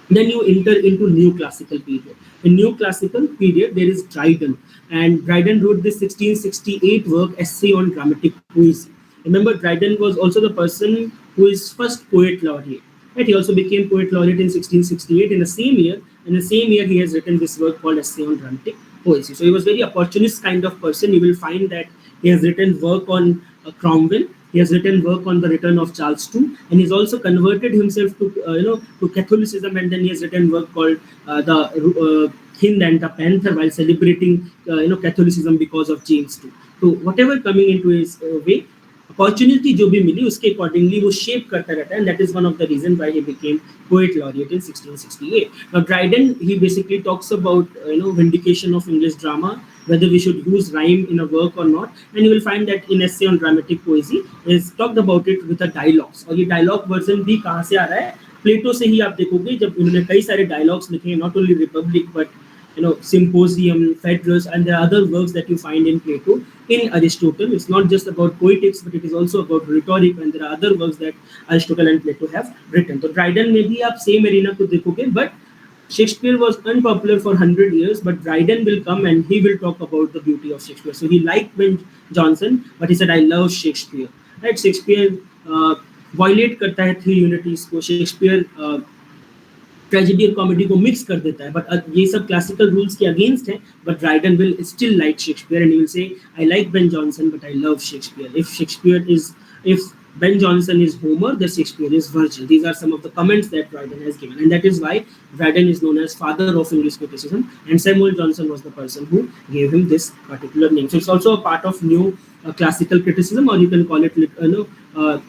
Then you enter into neoclassical period. In neoclassical period, there is Dryden, and Dryden wrote this 1668 work, Essay on Dramatic Poesy. Remember, Dryden was also the person who is first poet laureate. Right? He also became poet laureate in 1668. In the same year, he has written this work called Essay on Dramatic Poesy. So he was very opportunist kind of person. You will find that he has written work on Cromwell. He has written work on the return of Charles II, and he's also converted himself to Catholicism, and then he has written work called the Hind and the Panther, while celebrating Catholicism because of James II. So whatever coming into his way, opportunity जो भी मिली उसके accordingly वो shape करता रहता है, and that is one of the reasons why he became poet laureate in 1668. Now Dryden, he basically talks about vindication of English drama, whether we should use rhyme in a work or not, and you will find that in Essay on Dramatic Poesy is talked about it with a dialogues. और ये dialogue version भी कहाँ से आ रहा है? प्लेटो से ही आप देखोगे, जब उन्होंने कई सारे dialogues लिखे हैं, not only Republic but Symposium, Phaedrus, and there are other works that you find in Plato. In Aristotle, it's not just about poetics, but it is also about rhetoric, and there are other works that Aristotle and Plato have written. So Dryden में भी आप same arena को देखोगे, but Shakespeare was unpopular for 100 years, but Dryden will come and he will talk about the beauty of Shakespeare. So he liked Ben Jonson, but he said, I love Shakespeare. Right? Shakespeare violate करता है 3 unities को. Shakespeare tragedy और comedy को mix कर देता है, but ये सब क्लासिकल रूल्स के अगेंस्ट है. But Dryden will still like Shakespeare and he will say I like Ben Jonson but I love Shakespeare. If Ben Jonson is Homer, then Shakespeare is Virgil. These are some of the comments that Dryden has given, and that is why Dryden is known as father of English criticism, and Samuel Johnson was the person who gave him this particular name. So it's also a part of new classical criticism, or you can call it the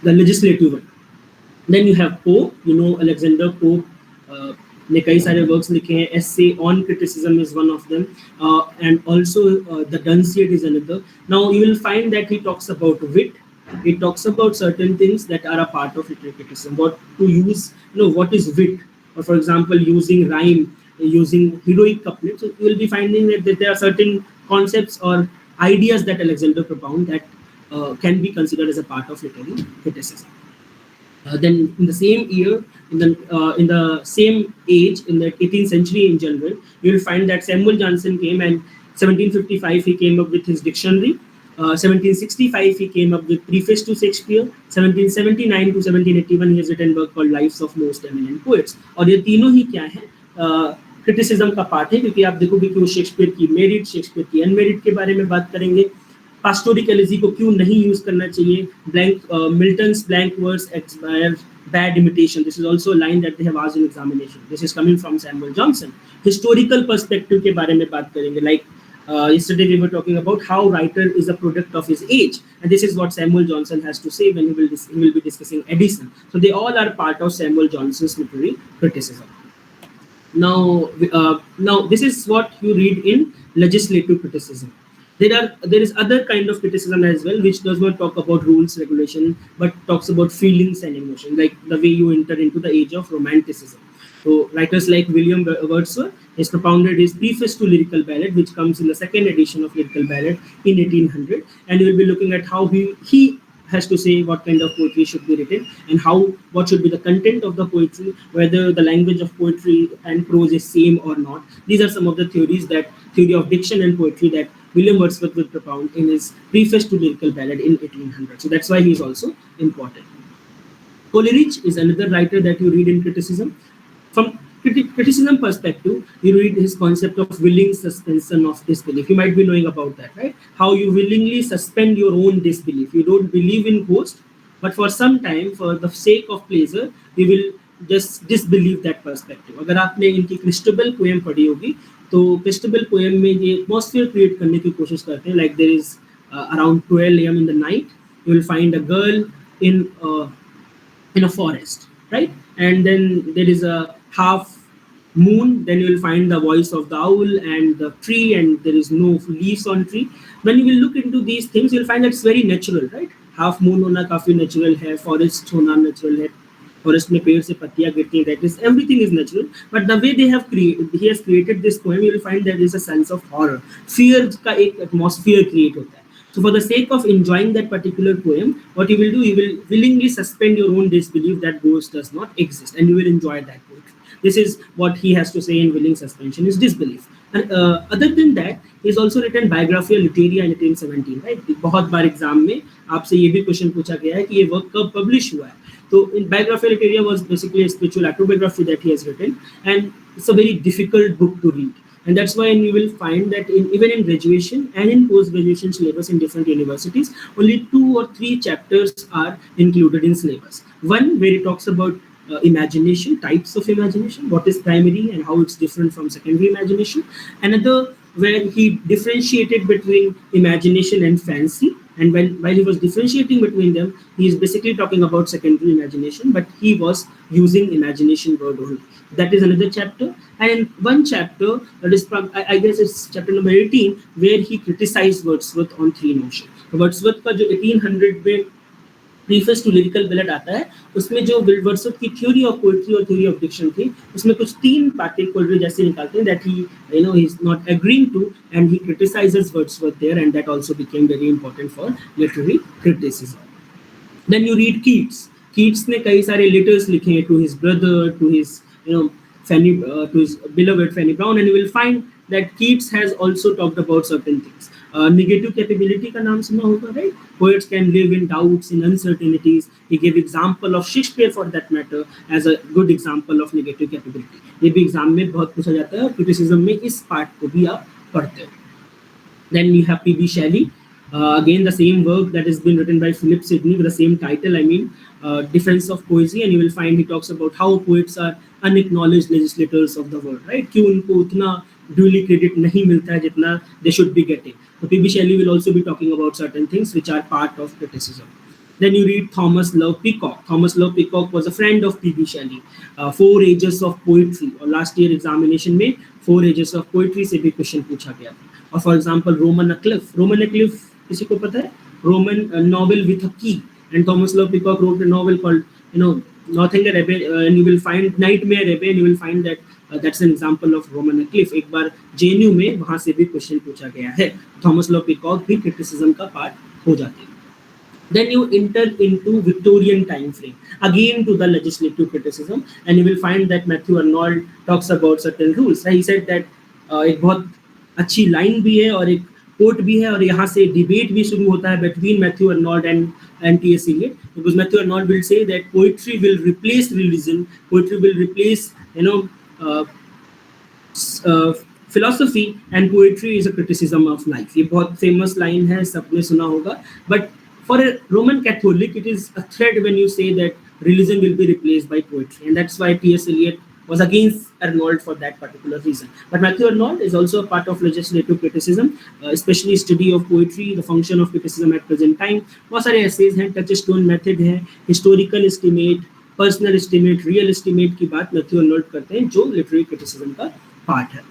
legislative one. Then you have Pope, Alexander Pope ने कई सारे works लिखे हैं. Essay on Criticism is one of them, and also the Dunciad is another. Now you will find that he talks about wit. He talks about certain things that are a part of literary criticism. What to use, what is wit, or for example, using rhyme, using heroic couplets. So you will be finding that there are certain concepts or ideas that Alexander propound that can be considered as a part of literary criticism. Then in the same year, in the same age, in the 18th century in general, you will find that Samuel Johnson came, and 1755 he came up with his dictionary. 1765 he came up with preface to Shakespeare. 1779 to 1781 he has written work called Lives of Most Eminent Poets. और ये तीनों ही क्या है, criticism का part है, क्योंकि आप देखोगे कि वो शेक्सपियर की मेरिट, शेक्सपियर की अनमेरिट के बारे में बात करेंगे. पास्टोरिक एलिजी को क्यों नहीं यूज करना चाहिए, Milton's blank words expire bad imitation. This is also a line that they have asked in examination. This is coming from Samuel Johnson. Historical perspective के बारे में बात करेंगे. Like yesterday we were talking about how writer is a product of his age, and this is what Samuel Johnson has to say when he will be discussing Edison. So they all are part of Samuel Johnson's literary criticism. Now this is what you read in legislative criticism. There is other kind of criticism as well, which does not talk about rules, regulation, but talks about feelings and emotion, like the way you enter into the age of romanticism. So writers like William Wordsworth has propounded his preface to Lyrical Ballad, which comes in the second edition of Lyrical Ballad in 1800, and we will be looking at how he has to say what kind of poetry should be written, and what should be the content of the poetry, whether the language of poetry and prose is same or not. These are some of the theory of diction and poetry that William Wordsworth will propound in his preface to Lyrical Ballad in 1800. So that's why he is also important. Coleridge is another writer that you read in criticism. From criticism perspective, you read his concept of willing suspension of disbelief. You might be knowing about that, right? How you willingly suspend your own disbelief. You don't believe in ghosts, but for some time, for the sake of pleasure, you will just disbelieve that perspective. अगर आपने इनकी क्रिस्टबल poem पढ़ी होगी, तो क्रिस्टबल poem में ये atmosphere create करने की कोशिश करते हैं. Like there is around 12 AM in the night, you will find a girl in a forest, right? And then there is a half moon, then you will find the voice of the owl and the tree, and there is no leaves on tree. When you will look into these things, you will find that it's very natural, right? half moon होना काफी natural है, forest होना natural है, forest में पेड़ से पत्तियां गिरती हैं, that is everything is natural. But the way he has created this poem, you will find that there is a sense of horror, fear का एक atmosphere create होता है. So for the sake of enjoying that particular poem, what you will do, you will willingly suspend your own disbelief that ghost does not exist, and you will enjoy that poetry. This is what he has to say in willing suspension is disbelief. And other than that, he's also written Biographia Literaria in 1817, right? बहुत बार exam में आपसे ये भी question पूछा गया है कि ये वर्क कब पब्लिश हुआ है. So in Biographia Literaria was basically a spiritual autobiography that he has written, and it's a very difficult book to read. And that's why you will find that even in graduation and in post-graduation syllabus in different universities, only 2 or 3 chapters are included in syllabus. One where it talks about imagination, types of imagination, what is primary and how it's different from secondary imagination. Another where he differentiated between imagination and fancy. And while he was differentiating between them, he is basically talking about secondary imagination, but he was using imagination word only. That is another chapter. And in one chapter, that is from, I guess it's chapter number 18, where he criticized Wordsworth on 3 notions. Wordsworth का जो 1800 में preface to lyrical ballad आता है, उसमें जो Wordsworth की theory of poetry और theory of Dickson थी, उसमें कुछ 3 बातें कोलरिज जैसे निकालते हैं that he is not agreeing to, and he criticizes Wordsworth there, and that also became very important for literary criticism. Then you read Keats. Keats ने कई सारे letters लिखे हैं to his brother, to his to his beloved Fanny Brown, and you will find that Keats has also talked about certain things. Negative capability का नाम सुना होगा, right? Poets can live in doubts, in uncertainties. He gave example of Shakespeare for that matter as a good example of negative capability. ये भी exam में बहुत पूछा जाता है, और क्रिटिसिज्म में इस पार्ट को भी आप पढ़ते हो. Then you have P.B. Shelley. Again, the same work that has been written by Philip Sidney with the same title, Defense of Poesy, and you will find he talks about how poets are unacknowledged legislators of the world, right? क्यों उनको उतना duly credit नहीं मिलता है जितना they should be getting. So P.B. Shelley will also be talking about certain things which are part of criticism. Then you read Thomas Love Peacock. Thomas Love Peacock was a friend of P.B. Shelley. 4 ages of poetry, और last year examination में 4 ages of poetry से भी question पूछा गया था. और for example Roman Eclipse किसी को पता है? Roman novel with a key, and Thomas Love Peacock wrote a novel called Northanger Abbey, and you will find Nightmare Abbey, and you will find that that's an example of Roman Eclipse. एक बार JNU में वहाँ से भी question पूछा गया है. Thomas love peacock भी criticism का पार्ट हो जाते हैं. Then you enter into Victorian time frame, again to the legislative criticism, and you will find that Matthew Arnold talks about certain rules. He said that एक बहुत अच्छी line भी है और एक कोट भी है, और यहाँ से डिबेट भी शुरू होता है between Matthew Arnold and T.S. Eliot, because Matthew Arnold will say that poetry will replace religion, poetry will replace uh, philosophy, and poetry is a criticism of life. ये बहुत famous line है, सबने सुना होगा. But for a Roman Catholic, it is a threat when you say that religion will be replaced by poetry, and that's why T.S. Eliot was against Arnold for that particular reason. But Matthew Arnold is also a part of legislative criticism, especially study of poetry, the function of criticism at present time. बहुत सारे essays हैं, touchstone method है, historical estimate, personal estimate, real estimate की बात Matthew Arnold करते हैं, जो literary criticism का part है.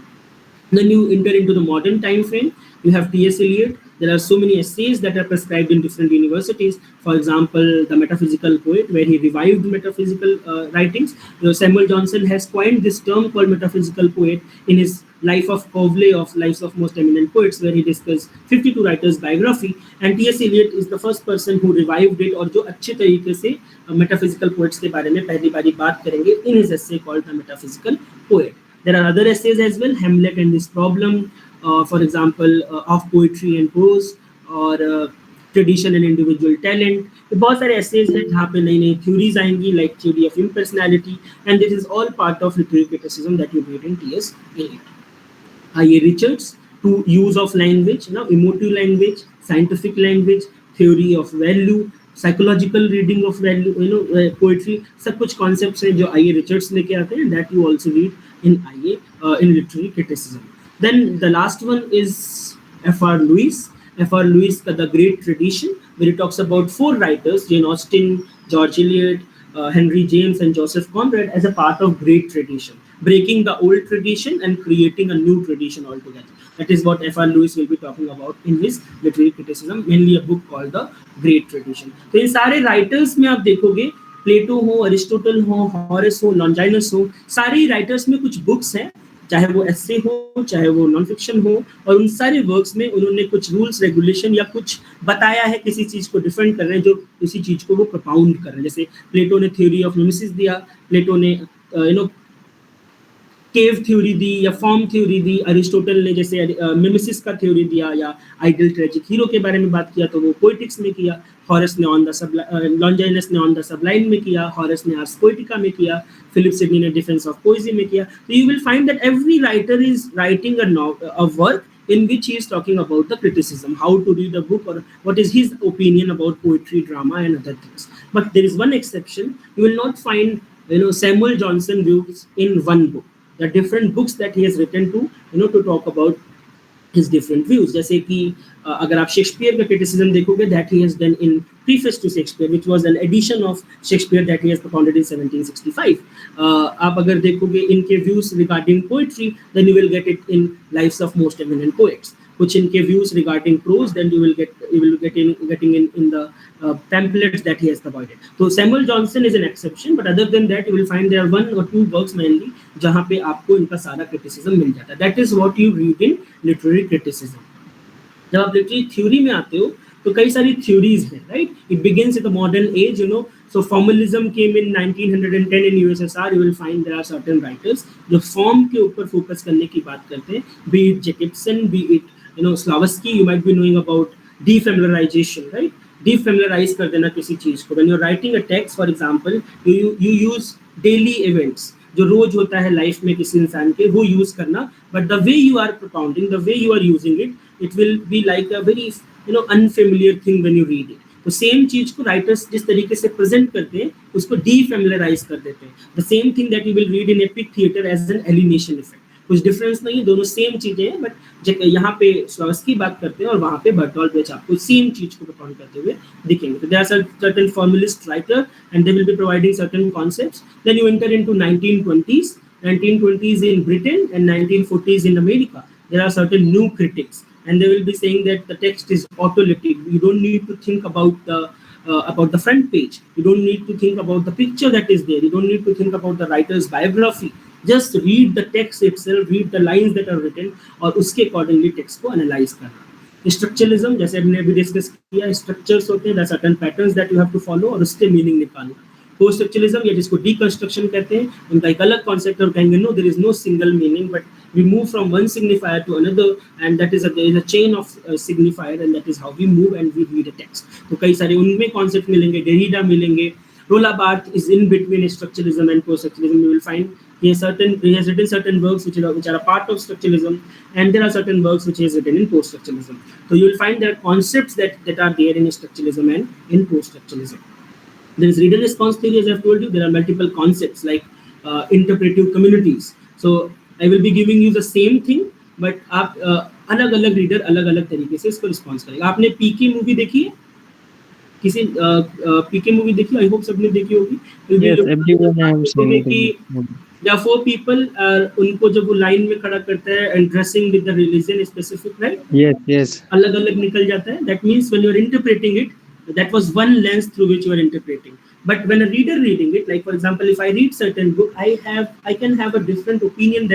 Then you enter into the modern time frame. You have T.S. Eliot. There are so many essays that are prescribed in different universities. For example, the metaphysical poet, where he revived metaphysical writings. Samuel Johnson has coined this term called metaphysical poet in his Life of Covley, of Lives of Most Eminent Poets, where he discussed 52 writers' biography. And T.S. Eliot is the first person who revived it, और जो अच्छे तरीके से metaphysical poets के बारे में पहली बारी बात करेंगे in his essay called The Metaphysical Poet. There are other essays as well, Hamlet and His Problem, for example, of poetry and prose, or tradition and individual talent. बहुत सारे essays हैं जहाँ पे नई नई theories आएंगी, like theory of impersonality, and this is all part of literary criticism that you read in T.S. Eliot. I.A. Richards, to use of language, emotive language, scientific language, theory of value, psychological reading of value, poetry, सब कुछ concepts हैं जो I.A. Richards लेके आते हैं, that you also read in I.A. In literary criticism. Then the last one is F.R. Lewis. F.R. Lewis का The Great Tradition, where he talks about 4 writers, Jane Austen, George Eliot, Henry James, and Joseph Conrad, as a part of great tradition, breaking the old tradition and creating a new tradition altogether. That is what F.R. Lewis will be talking about in his literary criticism, mainly a book called The Great Tradition. तो इन सारे writers में आप देखोगे, प्लेटो हो, Aristotle हो, Horace हो, लॉन्जाइनस हो, सारे राइटर्स में कुछ बुक्स हैं, चाहे वो एस्से हो, चाहे वो नॉन फिक्शन हो, और उन सारे वर्क्स में उन्होंने कुछ रूल्स रेगुलेशन या कुछ बताया है, किसी चीज़ को डिफेंड कर रहे हैं, जो किसी चीज़ को वो प्रोपाउंड कर रहे हैं. जैसे प्लेटो ने थ्योरी ऑफ मिमेसिस दिया, प्लेटो ने केव थ्योरी दी या फॉर्म थ्योरी दी, अरिस्टोटल ने जैसे मिमेसिस का थ्योरी दिया या आइडियल ट्रेजिक हीरो के बारे में बात किया तो वो पोएटिक्स में किया, हॉरेस ने ऑन द लॉन्जाइनस ने ऑन द सबलाइन में किया, हॉरेस ने आर्स पोएटिका में किया, फिलिप सिडनी ने डिफेंस ऑफ पोएजी में किया. तो you will find that every writer is writing a work in which he is talking about the criticism, how to read a book, or what is his opinion about poetry, drama, and other things. But there is one exception. You will not find Samuel Johnson views in one book. There are different books that he has written to talk about his different views. जैसे कि अगर आप Shakespeare का criticism देखोगे, that he has done in preface to Shakespeare, which was an edition of Shakespeare that he has propounded in 1765. आप अगर देखोगे इनके views regarding poetry, then you will get it in Lives of Most Eminent Poets. कुछ इनके views regarding prose, then you will getting in the pamphlets that he has provided. So Samuel Johnson is an exception, but other than that, you will find there are 1 or 2 works mainly जहाँ पे आपको इनका सारा criticism मिल जाता है. That is what you read in literary criticism. जब आप literary theory में आते हो तो कई सारी theories हैं, right? It begins with the modern age, So formalism came in 1910 in USSR. You will find there are certain writers जो form के ऊपर focus करने की बात करते हैं. Be it Jacobson, be it Slavsky, you might be knowing about defamiliarization, right? Defamiliarize कर देना किसी चीज को. When you're writing a text, for example, you use daily events जो रोज होता है लाइफ में किसी इंसान के, वो यूज करना. But the way you are propounding, the way you are using it, it will be like a very unfamiliar thing when you read it. तो सेम चीज को राइटर्स जिस तरीके से प्रेजेंट करते हैं उसको डीफेमिलियराइज कर देते हैं. The same thing that you will read in epic theatre as an alienation effect. कुछ डिफरेंस नहीं है, दोनों सेम चीजें हैं, बट यहाँ पे स्लॉवस्की बात करते हैं और वहाँ पे बर्टोल्ट ब्रेच आपको सेम चीज को प्रोपाउंड करते हुए दिखेंगे. तो there are certain formalist writer and they will be providing certain concepts. Then you enter into 1920s in Britain and 1940s in America. There are certain new critics, and they will be saying that the text is autolytic. You don't need to think about the front page. You don't need to think about the picture that is there. You don't need to think about the writer's biography. Just read the text itself, read the lines that are written, और उसके accordingly text को analyze करना. Structuralism जैसे हमने अभी discuss किया, structures होते हैं, certain patterns that you have to follow और उसके मीनिंग निकालना. पोस्ट स्ट्रक्चरलिज्म या जिसको डीकंस्ट्रक्शन कहते हैं, उनका एक अलग कॉन्सेप्ट और कहेंगे no there is no single meaning but we move from one signifier to another and that is there is a chain of signifier and that is how we move and we read a text. तो कई सारे उनमें concept मिलेंगे, Derrida मिलेंगे. Roland Barthes is in between structuralism and post-structuralism. You will find he has written certain works which are a part of structuralism, and there are certain works which he has written in post-structuralism. So you will find there are concepts that are there in structuralism and in post-structuralism. There is reader response theory, as I have told you. There are multiple concepts like interpretive communities. So I will be giving you the same thing, but आप अलग अलग reader अलग अलग तरीके से इसको response करेगा. आपने पीके मूवी देखी है? किसी पीके मूवी देखी? आई होप सबने देखी होगी. Yes, everyone have seen it. There are 4 people, उनको जब वो लाइन में खड़ा करता है and dressing with the religion specific, right? Yes, yes. अलग अलग निकल जाता है. That means when you are interpreting it, that was one lens through which you are interpreting. But when a reader reading it, like for example, if I read certain book, I can have a different opinion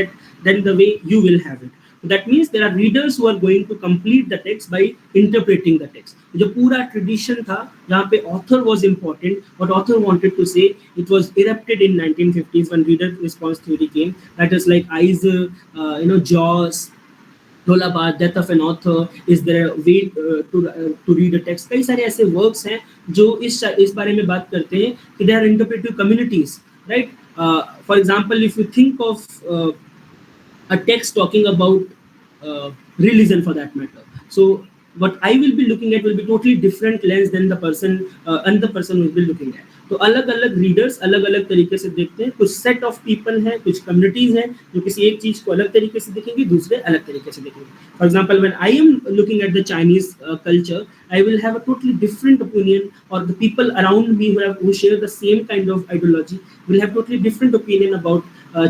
than the way you will have it. That means there are readers who are going to complete the text by interpreting the text. जो पूरा tradition था, जहाँ पे author was important, what author wanted to say, it was erupted in 1950s when reader response theory came. That is like Eisner, Jaws, Roland Barthes, Death of an Author, is there a way to read a text. कई सारे ऐसे works हैं जो इस बारे में बात करते हैं कि there are interpretive communities, right? For example, if you think of a text talking about religion for that matter, so what I will be looking at will be totally different lens than the person will be looking at. तो अलग अलग readers अलग अलग तरीके से देखते हैं. कुछ सेट ऑफ पीपल हैं, कुछ कम्युनिटीज हैं जो किसी एक चीज को अलग तरीके से देखेंगे, दूसरे अलग तरीके से देखेंगे. For example, when I am looking at the Chinese culture, I will have a totally different opinion, or the people around me who share the same kind of ideology will have totally different opinion about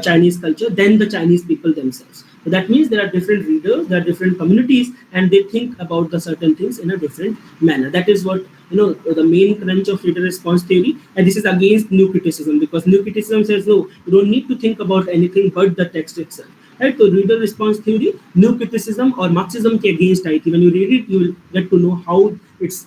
Chinese culture than the Chinese people themselves. So that means there are different readers, there are different communities, and they think about the certain things in a different manner. That is what the main crunch of reader response theory, and this is against new criticism, because new criticism says no, you don't need to think about anything but the text itself. Right? So reader response theory, new criticism or Marxism के against आई थी. When you read it, you will get to know how it's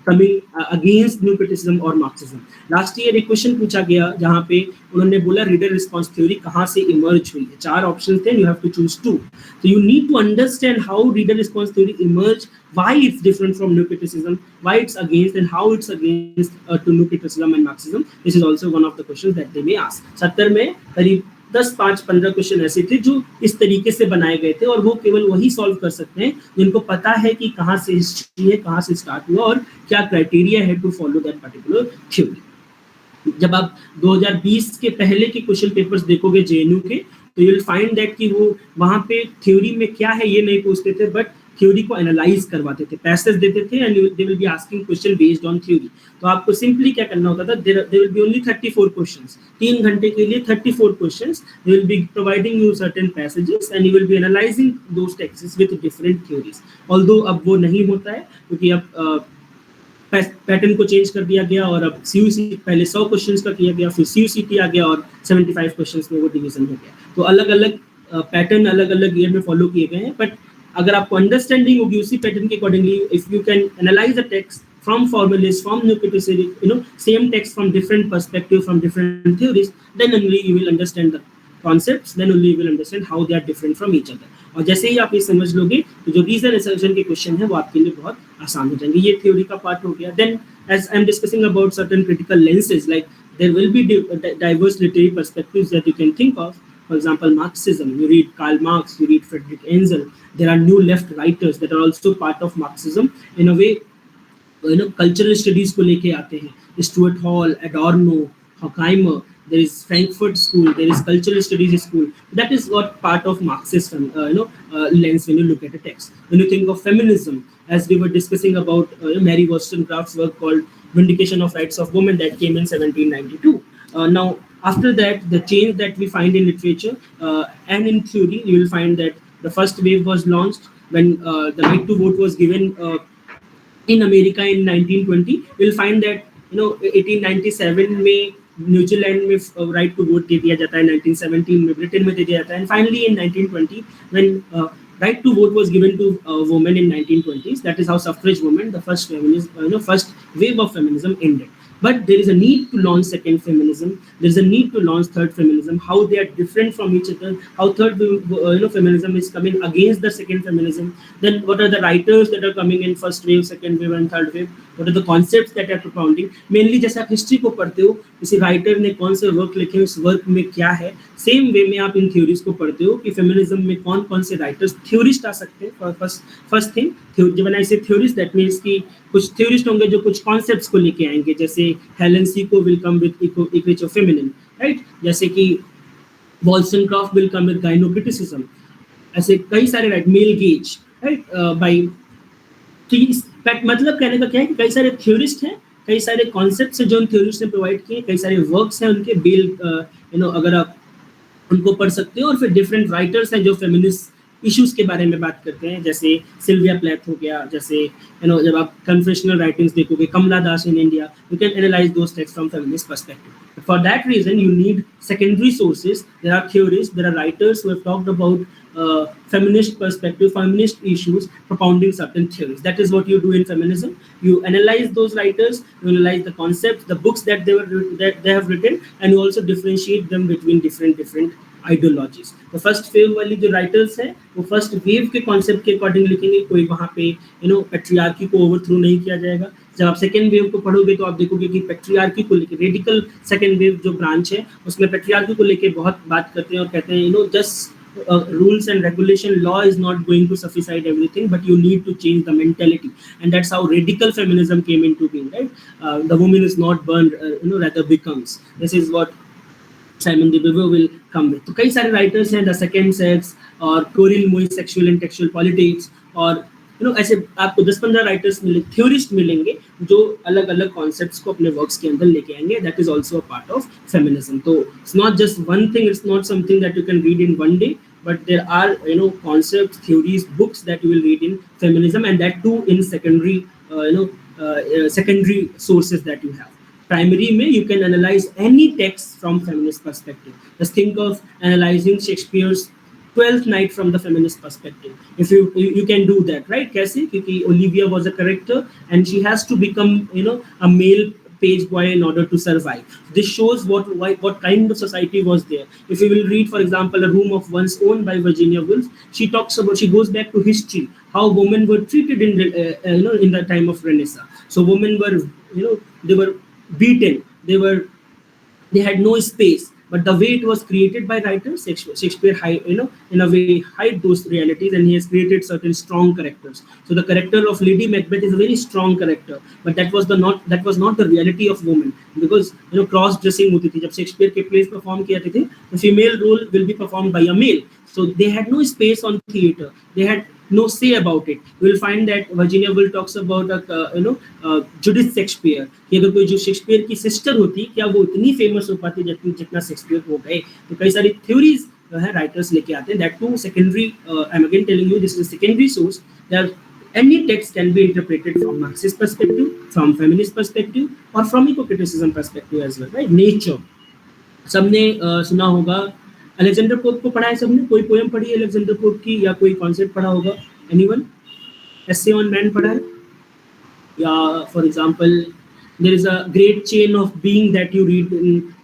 coming against new criticism or Marxism. Last year एक question पूछा गया जहाँ पे उन्होंने बोला reader response theory कहाँ से इमर्ज हुई है. 4 ऑप्शन थे, you have to choose 2. So you need to understand how reader response theory emerged, why it's different from new criticism, why it's against, and how it's against to new criticism and Marxism. This is also one of the questions that they may ask. 70 में करीब 10-15 question ऐसे थे जो इस तरीके से बनाए गए थे, और वो केवल वही सॉल्व कर सकते हैं जिनको पता है कि कहाँ से हिस्ट्री है, कहाँ से स्टार्ट हुआ और क्या क्राइटेरिया है to follow that particular theory. जब आप 2020 के पहले के क्वेश्चन पेपर्स देखोगे जेएनयू के, तो यू विल फाइंड दैट कि वो वहाँ पे थ्योरी में क्या है ये नहीं पूछते थे, बट थ्योरी को एनालाइज करवाते थे, पैसेज देते थे, and they will be asking question based on theory. तो आपको सिंपली क्या करना होता था, there will be only 34 questions, 3 घंटे के लिए 34 questions. They will be providing you certain passages and you will be analysing those texts with different theories. Although अब वो नहीं होता है क्योंकि अब पैटर्न को चेंज कर दिया गया, और अब CUC पहले 100 क्वेश्चंस का किया गया, फिर CUCT आ गया और 75 क्वेश्चंस में वो डिवीजन हो गया. तो अलग अलग पैटर्न अलग अलग ईयर में फॉलो किए गए हैं, बट अगर आपको अंडरस्टैंडिंग होगी उसी पैटर्न के accordingly, if you can analyse a text from formalists, from new criticism, same text from different perspective, from different theories, then only you will understand the concepts, then only you will understand how they are different from each other. और जैसे ही आप ये समझ लोगे तो जो reason assertion के question है वो आपके लिए बहुत आसान हो जाएंगे. ये थ्योरी का पार्ट हो गया. Then as I am discussing about certain critical lenses, like there will be diverse literary perspectives that you can think of. For example, Marxism, you read Karl Marx, you read Friedrich Engels. There are new left writers that are also part of Marxism. In a way, cultural studies को लेके आते हैं. Stuart Hall, Adorno, Horkheimer, there is Frankfurt School, there is cultural studies school. That is what part of Marxist lens when you look at a text. When you think of feminism, as we were discussing about Mary Wollstonecraft's work called Vindication of Rights of Women that came in 1792. Now, after that, the change that we find in literature and in theory, you will find that the first wave was launched when the right to vote was given in America in 1920. You'll find that 1897 में New Zealand में right to vote दे दिया जाता है, 1917 में Britain में दे दिया जाता है, and finally in 1920 when right to vote was given to women in 1920s. That is how suffrage movement, the first feminism, first wave of feminism ended. But there is a need to launch second feminism. There is a need to launch third feminism. How they are different from each other. How third feminism is coming against the second feminism. Then what are the writers that are coming in first wave, second wave, and third wave? What are the concepts that are propounding? Mainly जैसे आप history को पढ़ते हो, किसी writer ने कौन से work लिखे, उस वर्क में क्या है, सेम वे में आप इन थ्योरीज को पढ़ते हो कि फेमिनिज्म में कौन कौन से राइटर्स थ्योरिस्ट आ सकते हैं. फर्स्ट थिंग, जब आई से थ्योरिस्ट, दैट मीन्स कि कुछ थ्योरिस्ट होंगे जो कुछ कॉन्सेप्ट्स को लेके आएंगे, जैसे Helen Seiko will come with equity of feminine, right, जैसे कि वॉल्सनक्रॉफ्ट विल कम विद गाइनोक्रिटिसिज्म, ऐसे कई सारे, right, male gaze, right, by. मतलब कहने का क्या है कि कई सारे थ्योरिस्ट हैं, कई सारे कॉन्सेप्ट्स हैं जो उन थ्योरिस्ट ने प्रोवाइड किए, कई सारे वर्क्स हैं उनके, बेल अगर आप उनको पढ़ सकते हो. और फिर डिफरेंट राइटर्स हैं जो फेमिनिस्ट इश्यूज के बारे में बात करते हैं, जैसे सिल्विया प्लैथ हो गया, जैसे जब आप कन्फेशनल राइटिंग्स देखोगे, Kamala Das in India, you can analyse those text from feminist perspective. For that reason, you need secondary sources. There are theories, there are writers who have talked about feminist perspective, feminist issues, propounding certain theories. That is what you do in feminism. You analyze those writers, you analyze the concepts, the books that they have written, and you also differentiate them between different ideologies. तो first wave वाली जो writers हैं वो first wave के concept के according लिखेंगे, कोई वहाँ पे पैट्रियार्की को ओवरथ्रो नहीं किया जाएगा. जब आप सेकेंड वेव को पढ़ोगे तो आप देखोगे कि पैट्रियार्की को लेके रेडिकल सेकेंड वेव जो ब्रांच है उसमें पैट्रियार्की को लेके बहुत बात करते हैं और कहते हैं just rules and regulation, law is not going to suffice everything, but you need to change the mentality, and that's how radical feminism came into being, right? The woman is not burned, rather becomes. This is what Simon de Beauvoir will come with. तो कई सारे writers हैं, the second sex और कोरिन मोई, sexual and textual politics, और ऐसे आपको 10-15 writers theorist मिलेंगे जो अलग अलग कॉन्सेप्ट्स को अपने वर्क्स के अंदर लेके आएंगे. That is also a part of feminism. तो it's not just one thing, it's not something that you can read in one day, but there are concepts, theories, books that you will read in feminism, and that too in secondary sources that you have. Primary में you can analyze any text from feminist perspective. Just think of analyzing Shakespeare's Twelfth Night from the feminist perspective. If you can do that, right? कैसे? क्योंकि Olivia was a character and she has to become a male page boy in order to survive. This shows what kind of society was there. If you will read, for example, A Room of One's Own by Virginia Woolf, she goes back to history, how women were treated in the time of Renaissance. So women were they were beaten, they had no space, but the way it was created by writers, Shakespeare in a way hide those realities, and he has created certain strong characters. So the character of Lady Macbeth is a very strong character, but that was not the reality of women, because cross dressing होती थी. जब Shakespeare के plays perform किए थे, the female role will be performed by a male, so they had no space on theater, they had no say about it. You will find that Virginia Woolf talks about Judith Shakespeare, कि अगर कोई जो Shakespeare की sister होती, क्या वो इतनी famous हो पाती जितना शेक्सपियर हो गए. तो कई सारी थ्योरीज है राइटर्स लेके आते हैं. That too secondary, I am again telling you, this is secondary source. Any text can be interpreted from Marxist perspective, from feminist perspective, or from eco-criticism perspective as well, right? Nature, सबने सुना होगा. Alexander pope को पढ़ा है सबने? कोई poem पढ़ी है अलेक्जेंडर पोप की, या कोई कॉन्सेप्ट पढ़ा होगा? एनीवन? एसे ऑन मैन पढ़ा है? या for example there is a great chain of being that you read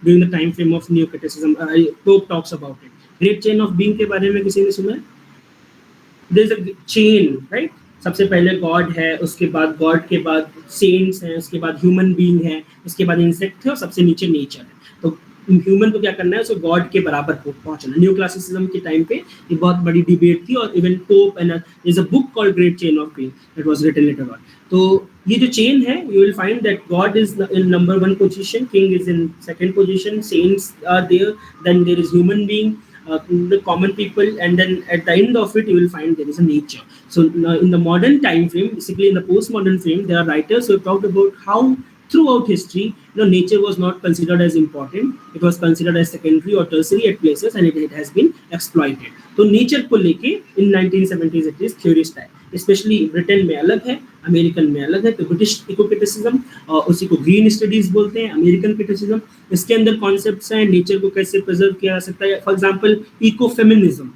during the time frame of neo-criticism. Pope talks about it. Great chain of being के बारे में किसी ने सुना है? There is a chain, right? सबसे पहले God है, उसके बाद गॉड के बाद सेंट्स हैं, उसके बाद ह्यूमन बीइंग है, उसके बाद इंसेक्ट है, और सबसे नीचे नेचर है. तो ह्यूमन को क्या करना है, उसको गॉड के बराबर पहुंचना. न्यू क्लासिसिज्म के टाइम पे ये बहुत बड़ी डिबेट थी, और even Pope and there is a book called great chain of being that was written later on. तो ये जो चेन है, you will find that God is in number 1 position, king is in second position, saints are there, then there is human being, the common people, and then at the end of it you will find there is a nature. So in the modern time frame, basically in the postmodern frame, there are writers who have talked about how throughout history nature was not considered as important, it was considered as secondary or tertiary at places, and it has been exploited. तो nature को लेके इन 1970s 80s theorist है, specially Britain में अलग है, American में अलग है. तो ब्रिटिश इको क्रिटिसिज्म, उसी को ग्रीन स्टडीज बोलते हैं, अमेरिकन क्रिटिसिज्म. इसके अंदर कॉन्सेप्ट्स हैं नेचर को कैसे प्रिजर्व किया जा सकता है. For example eco feminism,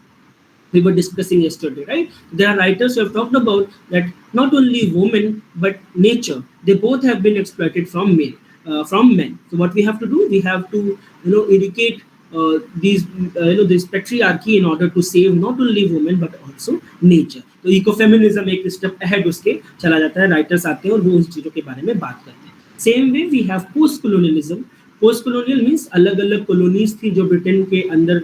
we were discussing yesterday, right? There are writers who have talked about that not only women but nature, they both have been exploited from men. So what we have to do, we have to educate this patriarchy in order to save not only women but also nature. तो ecofeminism एक step ahead उसके चला जाता है, writers आते हैं और वो उस चीज़ों के बारे में बात करते हैं. Same way we have post colonialism. Post colonial means अलग अलग कॉलोनीज थी जो ब्रिटेन के अंदर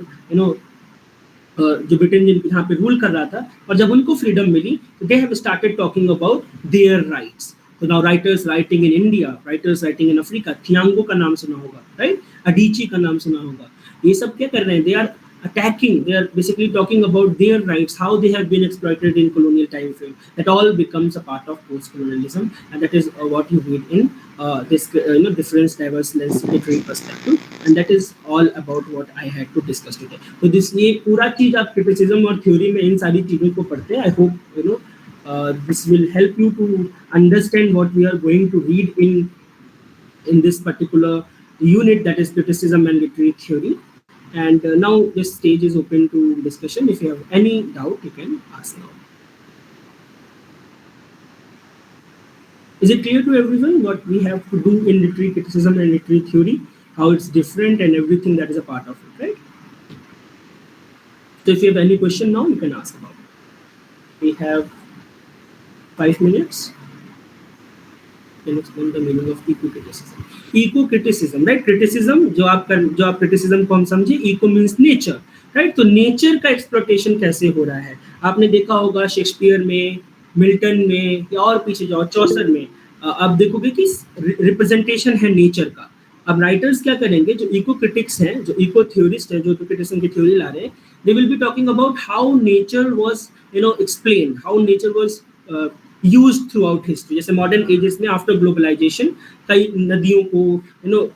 जो ब्रिटेन यहाँ पे रूल कर रहा था, और जब उनको फ्रीडम मिली they have started talking about their rights. So now writers writing in India, writers writing in Africa, थियांगो का नाम सुना होगा, right? अडीची का नाम सुना होगा. ये सब क्या कर रहे हैं? They are attacking, they are basically talking about their rights, how they have been exploited in colonial time frame. That all becomes a part of post-colonialism, and that is what you read in this difference, diverseness, literary perspective, and that is all about what I had to discuss today. So this ये पूरा चीज आप criticism और theory में इन सारी चीजों को पढ़ते हैं. I hope this will help you to understand what we are going to read in this particular unit, that is criticism and literary theory. And now this stage is open to discussion. If you have any doubt, you can ask now. Is it clear to everyone what we have to do in literary criticism and literary theory, how it's different and everything that is a part of it, right? So if you have any question now, you can ask about it. We have 5 minutes. Can explain the meaning of eco-criticism. Eco-criticism, right? Criticism, जो आप criticism को हम समझे, eco means nature, right? तो nature का exploitation कैसे हो रहा है? आपने देखा होगा शेक्सपियर में, मिल्टन में, या और पीछे जाओ चौसर में, आप देखोगे कि रिप्रेजेंटेशन है नेचर का. अब राइटर्स क्या करेंगे, जो इको क्रिटिक्स हैं, जो इको थ्योरिस्ट हैं, जो इको क्रिटिसिज्म की थ्योरी ला रहे हैं, दे will be talking about how nature was explain, how nature was used throughout history. जैसे मॉडर्न एजेस में आफ्टर ग्लोबलाइजेशन कई नदियों को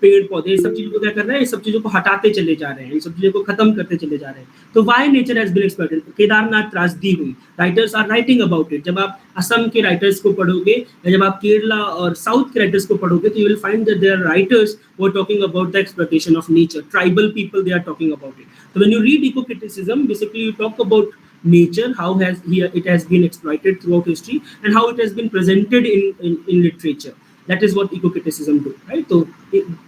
पेड़ पौधे सब चीजों को क्या कर रहे हैं, इस सब चीजों को हटाते चले जा रहे हैं, इन सब चीजों को खत्म करते चले जा रहे हैं. तो why nature has been exploited. Kedarnath त्रासदी हुई, writers are writing about it. जब आप असम के राइटर्स को पढ़ोगे या जब आप केरला और साउथ के राइटर्स को पढ़ोगे तो you will find that there are writers who are talking about the exploitation of nature. Tribal people, they are talking about it. So when you read eco criticism, basically you talk about nature, how it has been exploited throughout history and how it has been presented in literature. That is what eco criticism do, right? तो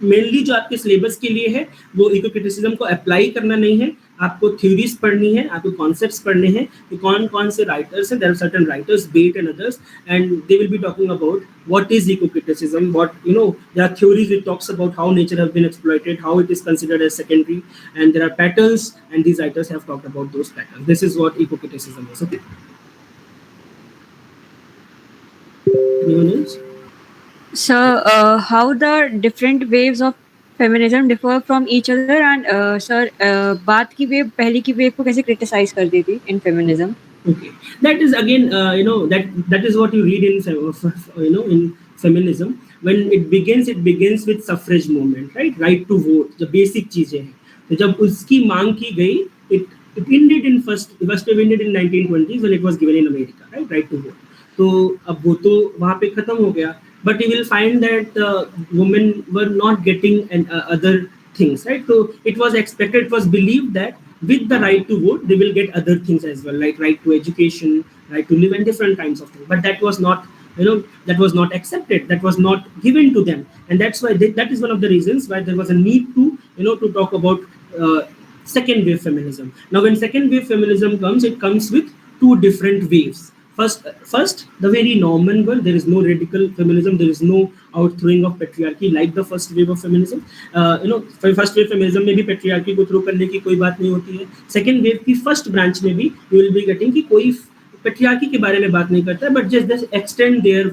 mainly जो आपके syllabus के लिए है वो eco criticism को apply करना नहीं है, आपको थ्योरीज पढ़नी है, आपको कॉन्सेप्ट्स पढ़ने हैं कि कौन से राइटर्स हैं. There are certain writers, Bate and others, and they will be talking about what is eco-criticism, what there are theories which talks about how nature has been exploited, how it is considered as secondary, and there are patterns, and these writers have talked about those patterns. This is what eco-criticism is. Okay, anyone else? Sir, how the different waves of feminism differ from each other, and sir, बाद की wave पहली की wave को कैसे criticize कर देती in feminism? Okay, that is again that is what you read in feminism. When it begins with suffrage movement, right to vote, जो basic चीजें हैं. तो जब उसकी मांग की गई, it ended in first wave ended in 1920s when it was given in America, right to vote. तो अब वो तो वहाँ पे खत्म हो गया, but you will find that women were not getting other things, right? So it was expected, it was believed that with the right to vote they will get other things as well, like right to education, right to live, and different kinds of things. But that was not that was not accepted, that was not given to them, and that's why that is one of the reasons why there was a need to to talk about second wave feminism. Now when second wave feminism comes, it comes with two different waves. First, the very Norman one, there is no radical feminism, there is no outthrowing of patriarchy like the first wave of feminism. First wave feminism में भी patriarchy को throw करने की कोई बात नहीं होती है. Second wave की first branch में भी you will be getting कि कोई patriarchy के बारे में बात नहीं करता है, but just extend their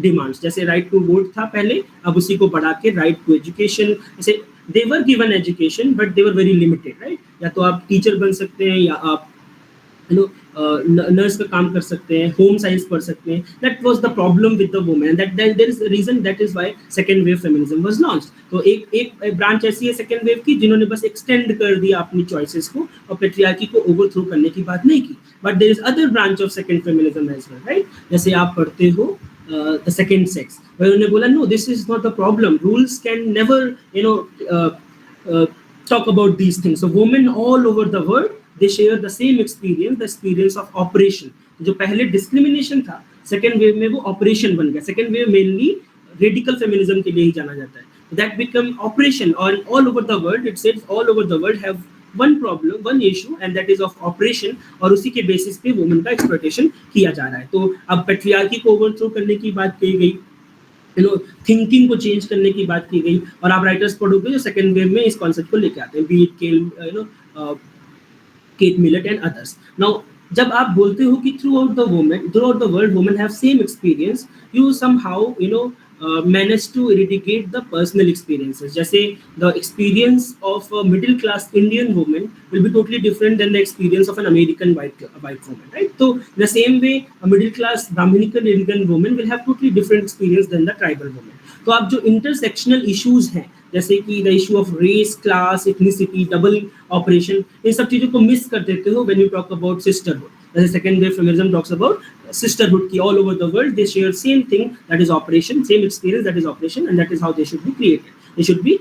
demands. जैसे right to vote था पहले, अब उसी को बढ़ा के right to education. जैसे they were given education but they were very limited, right? या तो आप teacher बन सकते हैं, या आप नर्स का काम कर सकते हैं, होम साइंस पढ़ सकते हैं. That was the problem with the women, that there is a reason, that is why second wave feminism was launched. तो एक ब्रांच ऐसी है सेकंड वेव की जिन्होंने बस एक्सटेंड कर दिया अपनी चॉइसेस को और पेट्रियार्की को ओवरथ्रो करने की बात नहीं की. But there is other branch of second feminism as well, right? जैसे आप पढ़ते हो द सेकंड सेक्स, उन्होंने बोला no, this is not the problem, rules can never talk about these things. So women all over the world, they share the same experience, the experience of operation. जो पहले discrimination था, second wave में वो operation बन गया. Second wave mainly radical feminism के लिए ही जाना जाता है. That become operation, or all over the world. It says all over the world have one problem, one issue, and that is of operation. और उसी के basis पे women का exploitation किया जा रहा है. तो अब patriarchy को overthrow करने की बात कही गई, थिंकिंग को चेंज करने की बात की गई, और आप राइटर्स पढ़ोगे जो सेकेंड वेव में इस कॉन्सेप्ट को लेके आते हैं, B.ED, cat millet and others. Now जब आप बोलते हो कि through out the world women have same experience, you somehow manage to eradicate the personal experiences. जैसे the experience of a middle class Indian woman will be totally different than the experience of an American white woman, right? So in the same way, a middle class Brahminical Indian woman will have totally different experience than the tribal woman. तो आप जो intersectional issues हैं, जैसे कि the issue of race, class, ethnicity, double operation, इन सब चीज़ों को miss कर देते हो when you talk about sisterhood. The second wave feminism talks about sisterhood ki all over the world they share same thing, that is operation, same experience, that is operation, and that is how they should be created. They should be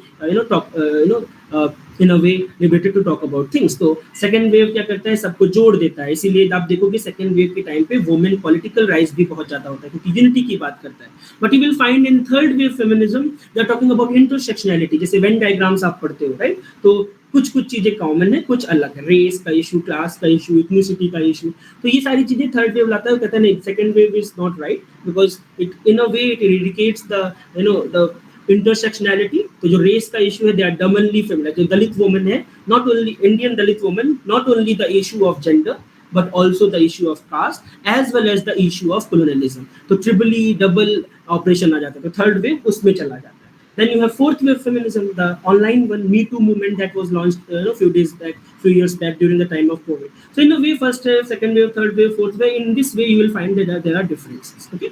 in a way liberated to talk about things. तो second wave क्या करता है, सबको जोड़ देता है. इसीलिए आप देखोगे second wave के टाइम पे women political rise भी बहुत ज़्यादा होता है क्योंकि unity की बात करता है. But you will find in third wave feminism they are talking about intersectionality. जैसे Venn diagrams आप पढ़ते हो, right? तो कुछ चीजें कॉमन है, कुछ अलग है. रेस का इशू, क्लास का इशू, इथनिसिटी का इशू, तो ये सारी चीजें थर्ड वेव लाता है. कहता है नहीं, second wave is not right because it in a way it eradicates the intersectionality. तो जो रेस का इशू है, दे आर डबली फेमिनिन. जो दलित वुमेन है, not only Indian Dalit women, not only the issue of gender but also the issue of caste as well as the issue of colonialism. तो ट्रिपली double operation आ जाता है. तो third wave उसमें चला जाता है. Then you have fourth wave feminism, the online one, Me Too movement that was launched few years back during the time of COVID. So in a way, first wave, second wave, third wave, fourth wave, in this way you will find that there are differences. Okay,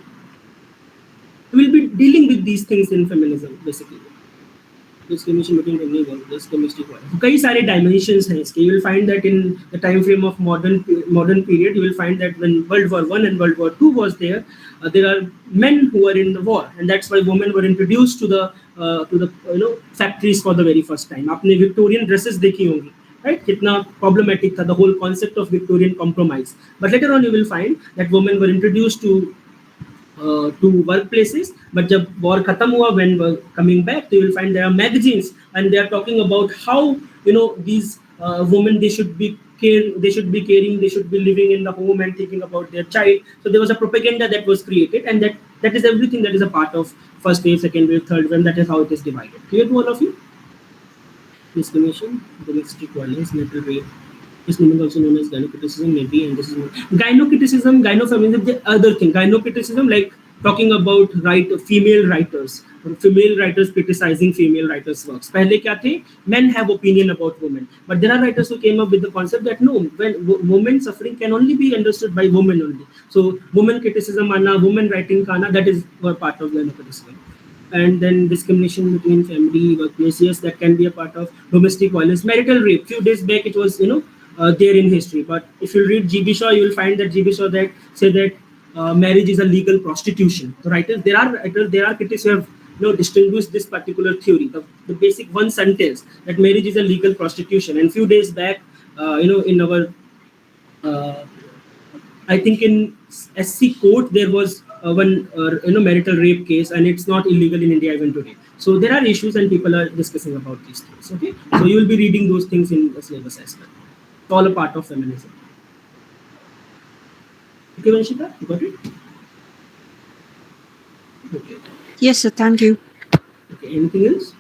we will be dealing with these things in feminism basically. Discrimination between women, domestic violence. कई सारे dimensions हैं इसके. You will find that in the time frame of modern period, you will find that when World War I and World War II was there, there are men who were in the war, and that's why women were introduced to the factories for the very first time. आपने Victorian dresses देखी होंगी, right? कितना problematic था the whole concept of Victorian compromise. But later on you will find that women were introduced to workplaces. But जब war खत्म हुआ, when coming back, you will find there are magazines and they are talking about how these women, they should be caring, they should be living in the home and thinking about their child. So there was a propaganda that was created, and that is everything that is a part of first wave, second wave, third wave. That is how it is divided. Clear to all of you? Discrimination, domestic violence, mental rape. This movement also known as gynocriticism, maybe, and this is gynocriticism, gynofeminism, the other thing. Gynocriticism, like talking about female writers criticizing female writers' works. पहले क्या थे? Men have opinion about women, but there are writers who came up with the concept that no, when women suffering can only be understood by women only. So women criticism आना, women writing का आना, that is part of gynocriticism. And then discrimination between family, workplace, yes, that can be a part of domestic violence. Marital rape, few days back it was there in history, but if you read G.B. Shaw, you will find that G.B. Shaw say that marriage is a legal prostitution. So there are critics who have distinguished this particular theory, the basic one sentence, that marriage is a legal prostitution. And few days back, in our I think in SC court there was one marital rape case, and it's not illegal in India even today. So there are issues and people are discussing about these things. Okay, so you will be reading those things in the syllabus as well. It's all a part of feminism. Okay, Vanshika, you got it? Okay. Yes, sir. Thank you. Okay, anything else?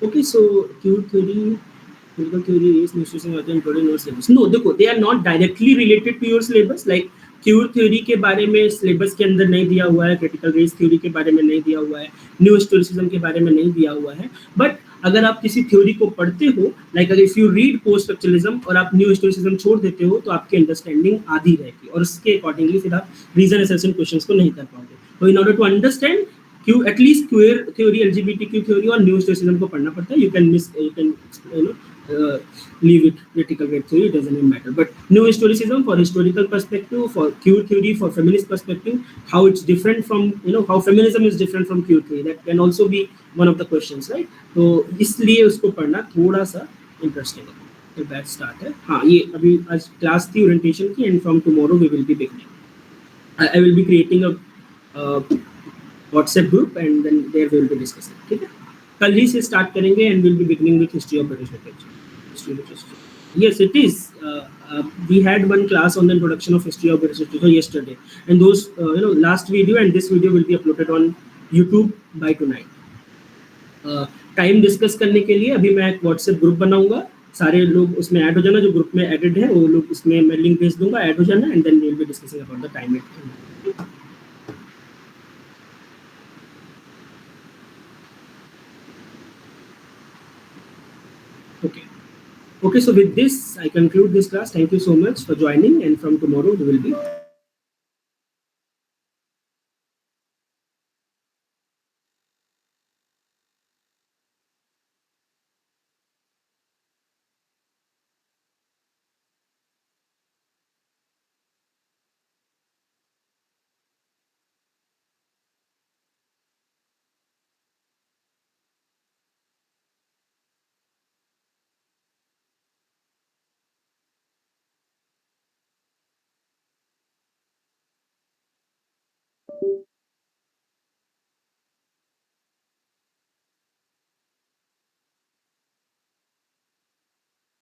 Okay, so CUET theory, critical theory, race, nutrition, and included in your syllabus. No, देखो, they are not directly related to your syllabus. Like cure theory के बारे में syllabus के अंदर नहीं दिया हुआ है, क्रिटिकल रेस थ्योरी के बारे में नहीं दिया हुआ है, न्यू हिस्टोरिसिज्म के बारे में नहीं दिया हुआ है. बट अगर आप किसी थ्योरी को पढ़ते हो, लाइक अगर if you read post structuralism और आप न्यू हिस्टोरिसिज्म छोड़ देते हो, तो आपकी अंडरस्टैंडिंग आधी रहेगी और उसके अकॉर्डिंगली फिर आप रीजन एसेसन क्वेश्चंस को नहीं कर पाओगे. तो in order to understand at least queer theory, LGBTQ theory और न्यू हिस्टोरिसिज्म को पढ़ना पड़ता है. You can leave it critical grade theory, it doesn't even matter. But new historicism for historical perspective, for Q theory for feminist perspective, how it's different from, how feminism is different from Q theory, that can also be one of the questions, right? तो इसलिए उसको पढ़ना थोड़ा सा interesting है. तो batch start है. हाँ, ये अभी आज क्लास थी ओरिएंटेशन की, and from tomorrow we will be beginning. I will be creating a WhatsApp group and then there we will be discussing. ठीक है, कल ही से स्टार्ट करेंगे and we'll be beginning with history of British literature. Yes, it is. We had one class on the introduction of history of British literature yesterday, and those last video and this video will be uploaded on YouTube by tonight. Time discuss करने के लिए अभी मैं एक WhatsApp group बनाऊंगा, सारे लोग उसमें ऐड हो जाना, जो ग्रुप में एडेड है वो लोग, उसमें मैं लिंक भेज दूंगा, ऐड हो जाना, and then we will be discussing about the time. Okay, so with this I conclude this class. Thank you so much for joining, and from tomorrow we will be